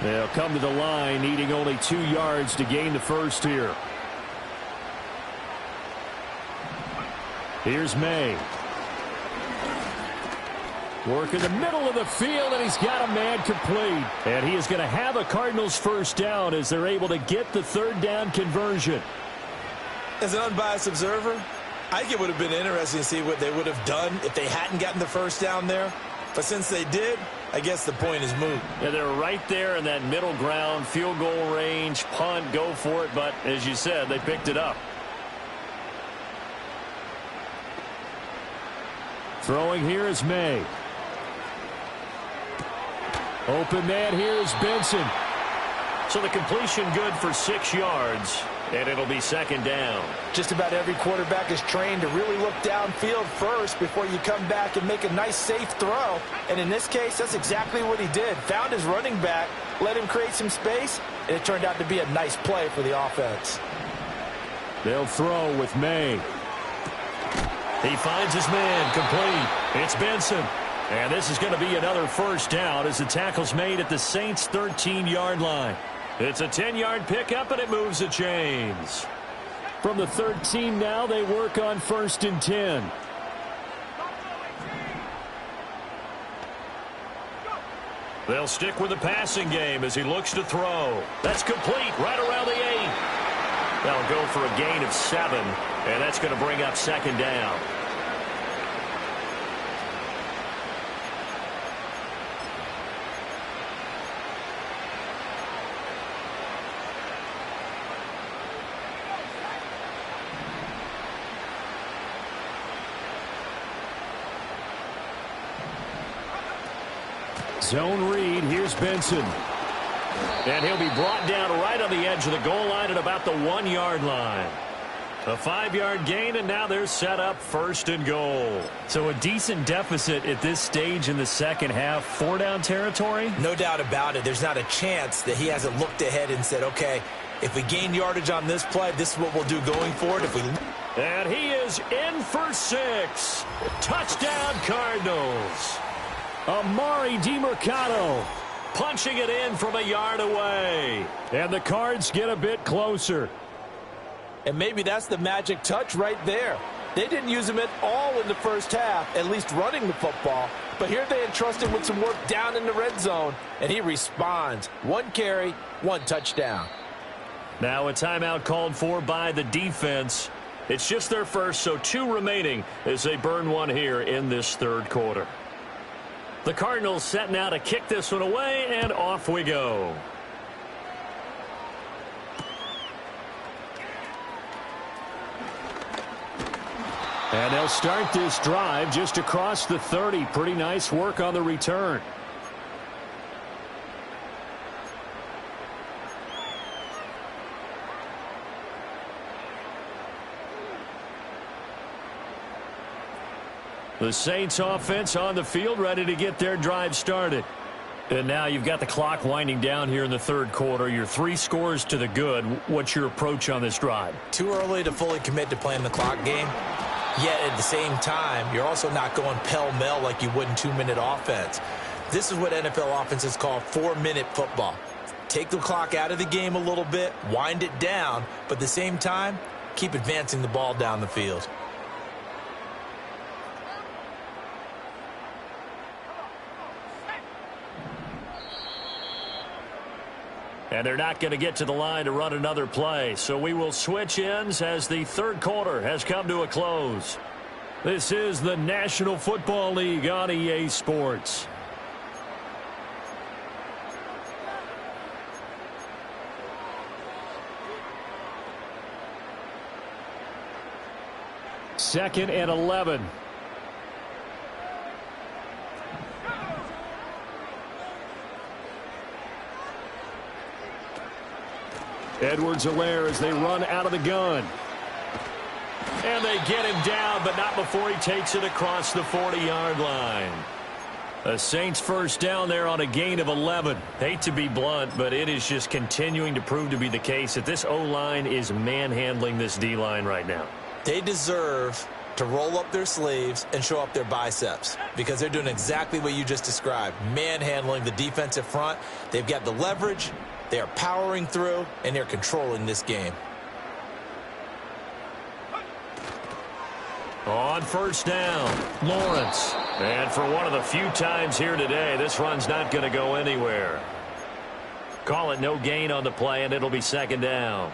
They'll come to the line, needing only 2 yards to gain the first here. Here's May. Work in the middle of the field, and he's got a man complete. And he is going to have a Cardinals first down as they're able to get the 3rd down conversion. As an unbiased observer, I think it would have been interesting to see what they would have done if they hadn't gotten the first down there. But since they did, I guess the point is moot. Yeah, they're right there in that middle ground, field goal range, punt, go for it. But as you said, they picked it up. Throwing here is May. Open man here is Benson. So the completion good for 6 yards, and it'll be 2nd down. Just about every quarterback is trained to really look downfield first before you come back and make a nice, safe throw. And in this case, that's exactly what he did. Found his running back, let him create some space, and it turned out to be a nice play for the offense. They'll throw with May. He finds his man complete. It's Benson. And this is going to be another first down as the tackle's made at the Saints' 13-yard line. It's a 10-yard pickup, and it moves the chains. From the 13 now, they work on 1st and 10. They'll stick with the passing game as he looks to throw. That's complete right around the 8. They'll go for a gain of 7, and that's going to bring up 2nd down. Zone read. Here's Benson. And he'll be brought down right on the edge of the goal line at about the 1-yard line. A 5-yard gain, and now they're set up 1st and goal. So a decent deficit at this stage in the second half. 4-down territory? No doubt about it. There's not a chance that he hasn't looked ahead and said, okay, if we gain yardage on this play, this is what we'll do going forward. And he is in for 6. Touchdown, Cardinals. Amari DiMercato punching it in from a yard away. And the Cards get a bit closer. And maybe that's the magic touch right there. They didn't use him at all in the first half, at least running the football. But here they entrust him with some work down in the red zone, and he responds. 1 carry, 1 touchdown. Now a timeout called for by the defense. It's just their first, so 2 remaining as they burn 1 here in this third quarter. The Cardinals set now to kick this one away, and off we go. And they'll start this drive just across the 30. Pretty nice work on the return. The Saints offense on the field, ready to get their drive started. And now you've got the clock winding down here in the third quarter. You're 3 scores to the good. What's your approach on this drive? Too early to fully commit to playing the clock game. Yet at the same time, you're also not going pell-mell like you would in 2-minute offense. This is what NFL offenses call 4-minute football. Take the clock out of the game a little bit, wind it down, but at the same time, keep advancing the ball down the field. And they're not going to get to the line to run another play. So we will switch ends as the third quarter has come to a close. This is the National Football League on EA Sports. Second and 11. Edwards-Helaire as they run out of the gun. And they get him down, but not before he takes it across the 40-yard line. A Saints first down there on a gain of 11. Hate to be blunt, but it is just continuing to prove to be the case that this O-line is manhandling this D-line right now. They deserve to roll up their sleeves and show up their biceps because they're doing exactly what you just described, manhandling the defensive front. They've got the leverage. They are powering through, and they're controlling this game. On first down, Lawrence. And for one of the few times here today, this run's not going to go anywhere. Call it no gain on the play, and it'll be second down.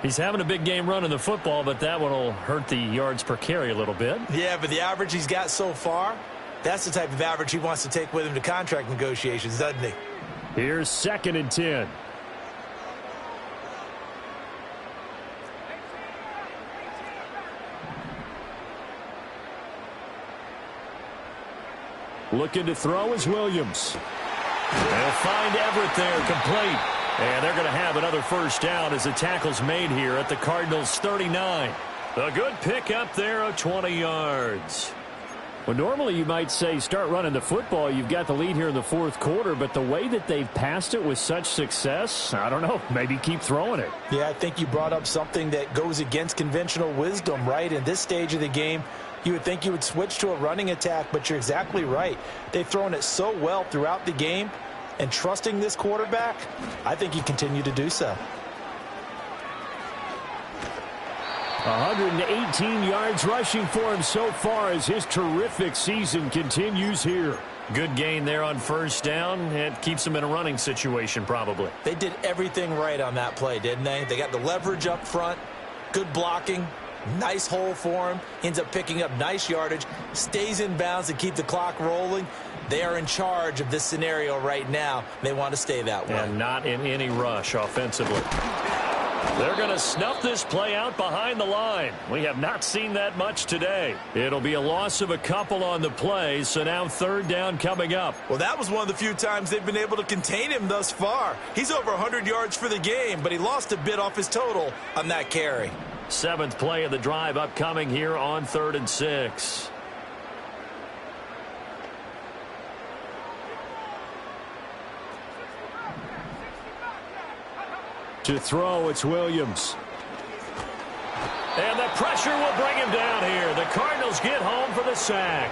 He's having a big game running the football, but that one will hurt the yards per carry a little bit. Yeah, but the average he's got so far, that's the type of average he wants to take with him to contract negotiations, doesn't he? Here's second and 10. Looking to throw is Williams. They'll find Everett there, complete. And they're going to have another first down as the tackle's made here at the Cardinals' 39. A good pickup there of 20 yards. Well, normally you might say start running the football. You've got the lead here in the fourth quarter, but the way that they've passed it with such success, I don't know, maybe keep throwing it. Yeah, I think you brought up something that goes against conventional wisdom, right? In this stage of the game, you would think you would switch to a running attack, but you're exactly right. They've thrown it so well throughout the game, and trusting this quarterback, I think you continue to do so. 118 yards rushing for him so far as his terrific season continues here. Good gain there on first down. It keeps him in a running situation probably. They did everything right on that play, didn't they? They got the leverage up front, good blocking, nice hole for him, ends up picking up nice yardage, stays in bounds to keep the clock rolling. They are in charge of this scenario right now. They want to stay that way. And not in any rush offensively. They're going to snuff this play out behind the line. We have not seen that much today. It'll be a loss of a couple on the play, so now third down coming up. Well, that was one of the few times they've been able to contain him thus far. He's over 100 yards for the game, but he lost a bit off his total on that carry. Seventh play of the drive upcoming here on 3rd and 6. To throw, it's Williams. And the pressure will bring him down here. The Cardinals get home for the sack.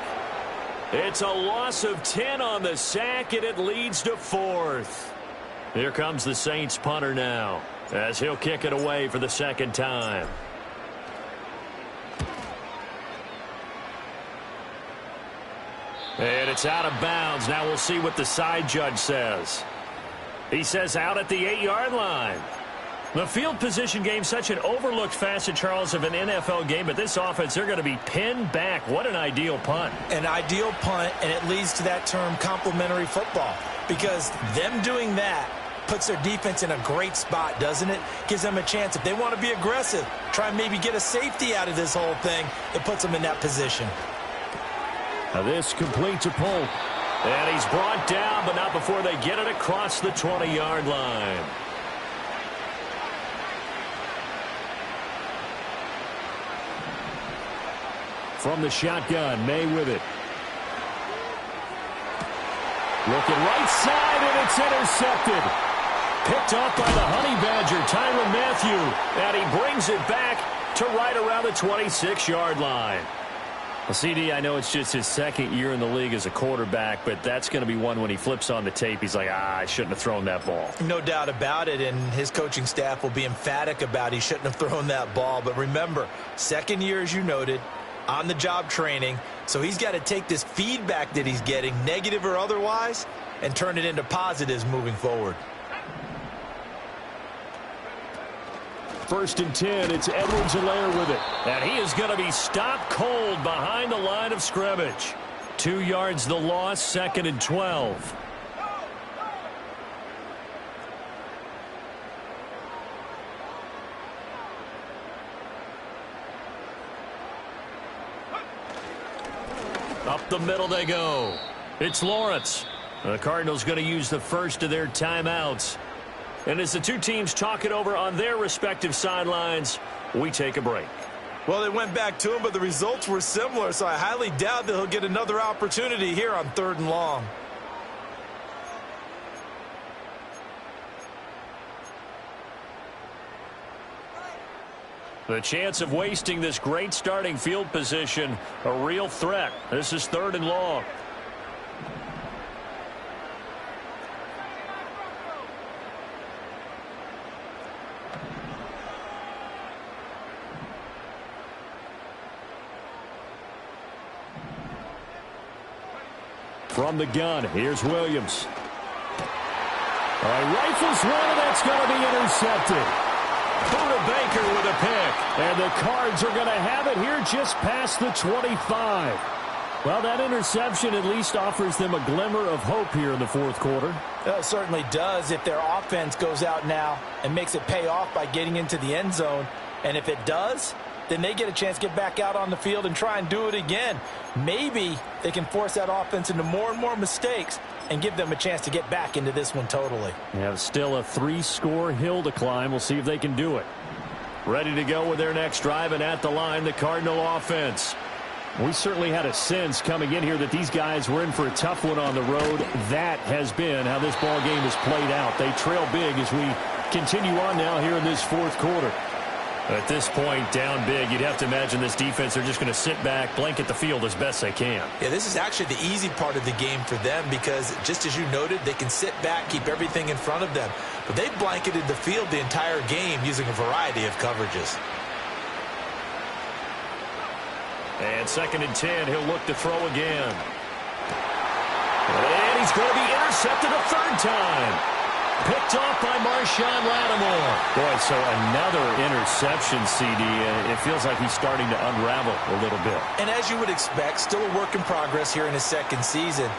It's a loss of 10 on the sack, and it leads to 4th. Here comes the Saints punter now, as he'll kick it away for the second time. And it's out of bounds. Now we'll see what the side judge says. He says out at the 8-yard line. The field position game, such an overlooked facet, Charles, of an NFL game, but this offense, they're going to be pinned back. What an ideal punt. An ideal punt, and it leads to that term complementary football, because them doing that puts their defense in a great spot, doesn't it? Gives them a chance, if they want to be aggressive, try and maybe get a safety out of this whole thing. It puts them in that position. Now this completes a pull. And he's brought down, but not before they get it across the 20-yard line. From the shotgun, May with it. Looking right side, and it's intercepted. Picked off by the Honey Badger, Tyrann Mathieu. And he brings it back to right around the 26-yard line. Well, CD, I know it's just his second year in the league as a quarterback, but that's going to be one when he flips on the tape. He's like, I shouldn't have thrown that ball. No doubt about it, and his coaching staff will be emphatic about he shouldn't have thrown that ball. But remember, second year, as you noted, on-the-job training, so he's got to take this feedback that he's getting, negative or otherwise, and turn it into positives moving forward. 1st and 10, it's Edwards-Helaire with it. And he is going to be stopped cold behind the line of scrimmage. 2 yards the loss, 2nd and 12. Up the middle they go. It's Lawrence. The Cardinals going to use the first of their timeouts. And as the two teams talk it over on their respective sidelines, we take a break. Well, they went back to him, but the results were similar, so I highly doubt that he'll get another opportunity here on 3rd and long. The chance of wasting this great starting field position, a real threat. This is 3rd and long. From the gun, here's Williams. All right, rifles one, and that's going to be intercepted. Buda Baker with a pick. And the Cards are going to have it here just past the 25. Well, that interception at least offers them a glimmer of hope here in the 4th quarter. It certainly does if their offense goes out now and makes it pay off by getting into the end zone. And if it does, then they get a chance to get back out on the field and try and do it again. Maybe they can force that offense into more and more mistakes and give them a chance to get back into this one totally. They have still a 3-score hill to climb. We'll see if they can do it. Ready to go with their next drive, and at the line, the Cardinal offense. We certainly had a sense coming in here that these guys were in for a tough one on the road. That has been how this ball game has played out. They trail big as we continue on now here in this 4th quarter. At this point, down big, you'd have to imagine this defense, they're just going to sit back, blanket the field as best they can. Yeah, this is actually the easy part of the game for them because, just as you noted, they can sit back, keep everything in front of them. But they've blanketed the field the entire game using a variety of coverages. And 2nd and 10, he'll look to throw again. And he's going to be intercepted a 3rd time. Picked off by Marshawn Lattimore. Boy, so another interception, CD. It feels like he's starting to unravel a little bit. And as you would expect, still a work in progress here in his 2nd season.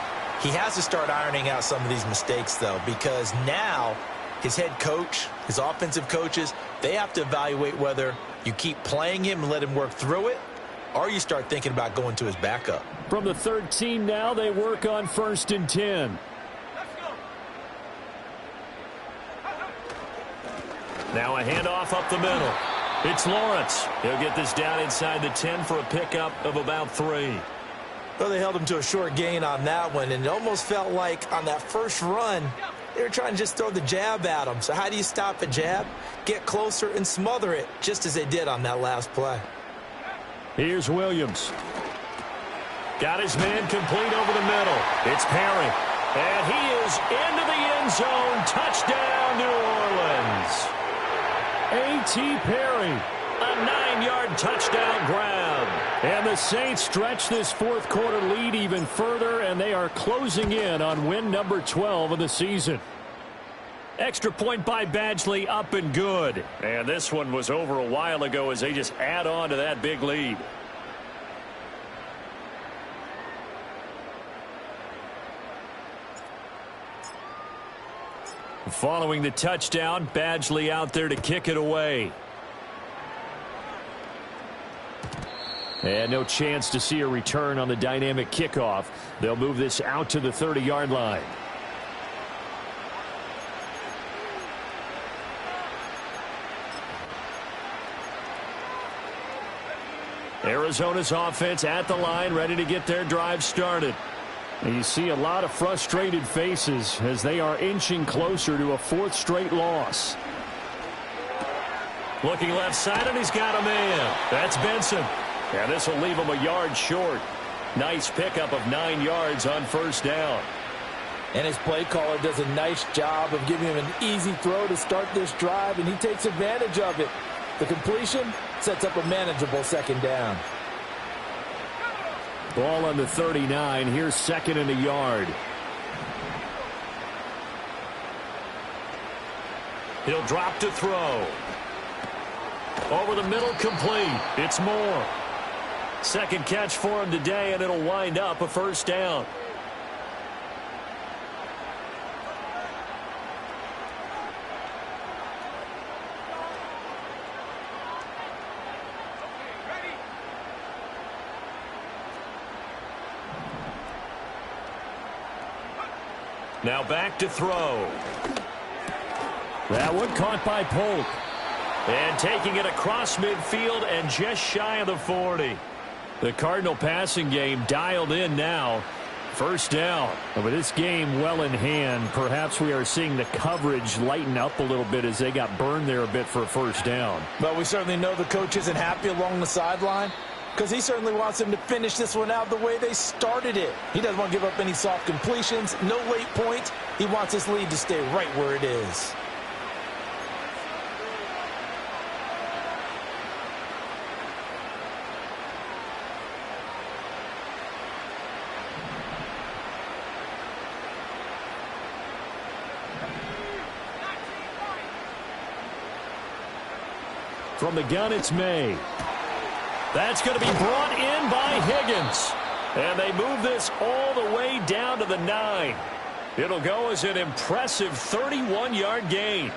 He has to start ironing out some of these mistakes, though, because now his head coach, his offensive coaches, they have to evaluate whether you keep playing him and let him work through it, or you start thinking about going to his backup. From the 13 now, they work on 1st and 10. Now a handoff up the middle. It's Lawrence. He'll get this down inside the 10 for a pickup of about 3. Well, they held him to a short gain on that one, and it almost felt like on that first run, they were trying to just throw the jab at him. So how do you stop a jab? Get closer and smother it, just as they did on that last play. Here's Williams. Got his man complete over the middle. It's Perry. And he is into the end zone. Touchdown, New Orleans. A.T. Perry, a 9-yard touchdown grab. And the Saints stretch this fourth quarter lead even further, and they are closing in on win number 12 of the season. Extra point by Badgley, up and good. And this one was over a while ago as they just add on to that big lead. Following the touchdown, Badgley out there to kick it away. And no chance to see a return on the dynamic kickoff. They'll move this out to the 30-yard line. Arizona's offense at the line, ready to get their drive started. And you see a lot of frustrated faces as they are inching closer to a fourth straight loss. Looking left side, and he's got a man. That's Benson. And this will leave him a yard short. Nice pickup of 9 yards on first down. And his play caller does a nice job of giving him an easy throw to start this drive, and he takes advantage of it. The completion sets up a manageable second down. Ball on the 39. Here's second and a yard. He'll drop to throw. Over the middle, complete. It's Moore. Second catch for him today, and it'll wind up a first down. Now back to throw. That one caught by Polk. And taking it across midfield and just shy of the 40. The Cardinal passing game dialed in now. First down. And with this game well in hand, perhaps we are seeing the coverage lighten up a little bit as they got burned there a bit for a first down. But we certainly know the coach isn't happy along the sideline, because he certainly wants them to finish this one out the way they started it. He doesn't want to give up any soft completions, no late points. He wants this lead to stay right where it is. From the gun, it's May. That's going to be brought in by Higgins. And they move this all the way down to the 9. It'll go as an impressive 31-yard gain.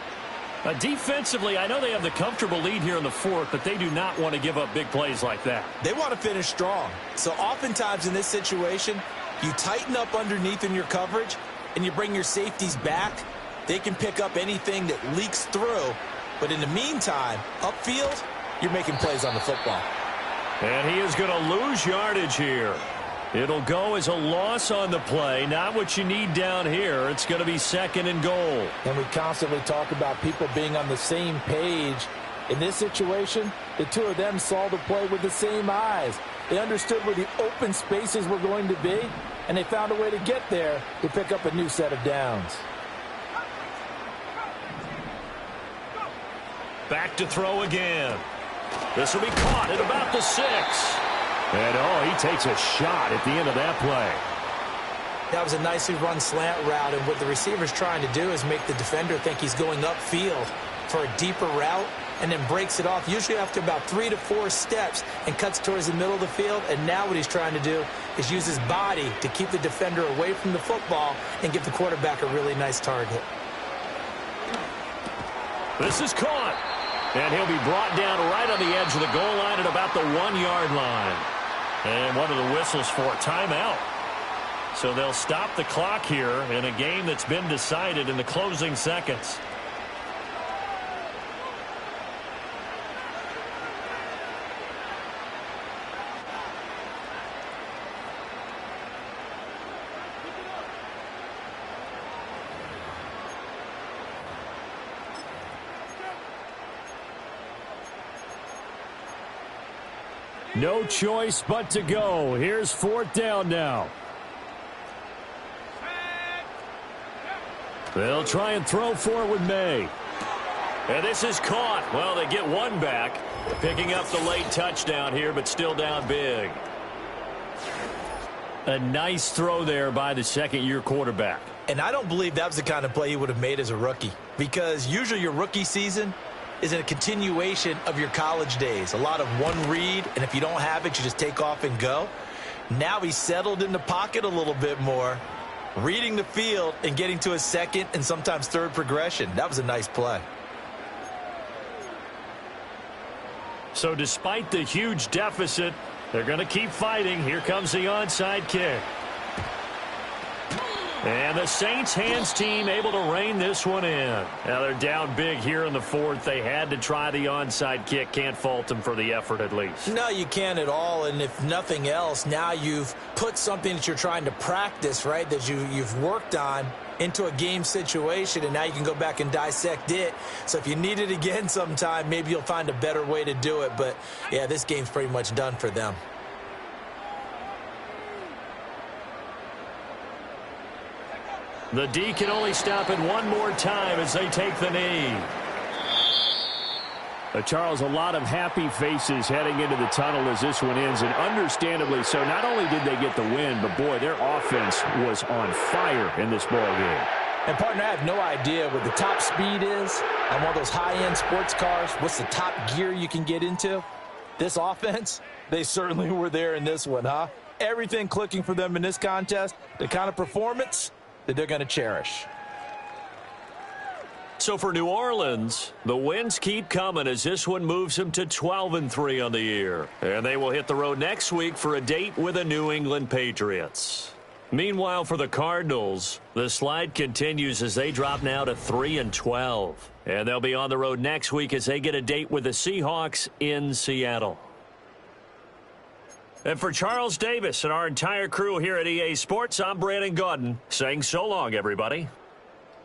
Defensively, I know they have the comfortable lead here in the fourth, but they do not want to give up big plays like that. They want to finish strong. So oftentimes in this situation, you tighten up underneath in your coverage, and you bring your safeties back. They can pick up anything that leaks through. But in the meantime, upfield, you're making plays on the football. And he is going to lose yardage here. It'll go as a loss on the play. Not what you need down here. It's going to be second and goal. And we constantly talk about people being on the same page. In this situation, the two of them saw the play with the same eyes. They understood where the open spaces were going to be, and they found a way to get there to pick up a new set of downs. Back to throw again. This will be caught at about the 6. And, he takes a shot at the end of that play. That was a nicely run slant route, and what the receiver's trying to do is make the defender think he's going upfield for a deeper route, and then breaks it off, usually after about 3 to 4 steps, and cuts towards the middle of the field. And now what he's trying to do is use his body to keep the defender away from the football and give the quarterback a really nice target. This is caught. And he'll be brought down right on the edge of the goal line at about the 1-yard line. And one of the whistles for timeout. So they'll stop the clock here in a game that's been decided in the closing seconds. No choice but to go. Here's 4th down now. They'll try and throw for it with May. And this is caught. Well, they get one back. Picking up the late touchdown here, but still down big. A nice throw there by the second-year quarterback. And I don't believe that was the kind of play he would have made as a rookie, because usually your rookie season is a continuation of your college days. A lot of one read, and if you don't have it, you just take off and go. Now he's settled in the pocket a little bit more, reading the field and getting to his second and sometimes third progression. That was a nice play. So despite the huge deficit, they're going to keep fighting. Here comes the onside kick. And the Saints hands team able to rein this one in. Now they're down big here in the 4th. They had to try the onside kick. Can't fault them for the effort at least. No, you can't at all. And if nothing else, now you've put something that you're trying to practice, right, that you've worked on into a game situation, and now you can go back and dissect it. So if you need it again sometime, maybe you'll find a better way to do it. But, yeah, this game's pretty much done for them. The D can only stop it one more time as they take the knee. Charles, a lot of happy faces heading into the tunnel as this one ends, and understandably so. Not only did they get the win, but, boy, their offense was on fire in this ball game. And, partner, I have no idea what the top speed is on one of those high-end sports cars. What's the top gear you can get into? This offense, they certainly were there in this one, huh? Everything clicking for them in this contest, the kind of performance that they're going to cherish. So for New Orleans, the wins keep coming as this one moves them to 12-3 on the year. And they will hit the road next week for a date with the New England Patriots. Meanwhile, for the Cardinals, the slide continues as they drop now to 3-12. And they'll be on the road next week as they get a date with the Seahawks in Seattle. And for Charles Davis and our entire crew here at EA Sports, I'm Brandon Gaudin saying so long, everybody.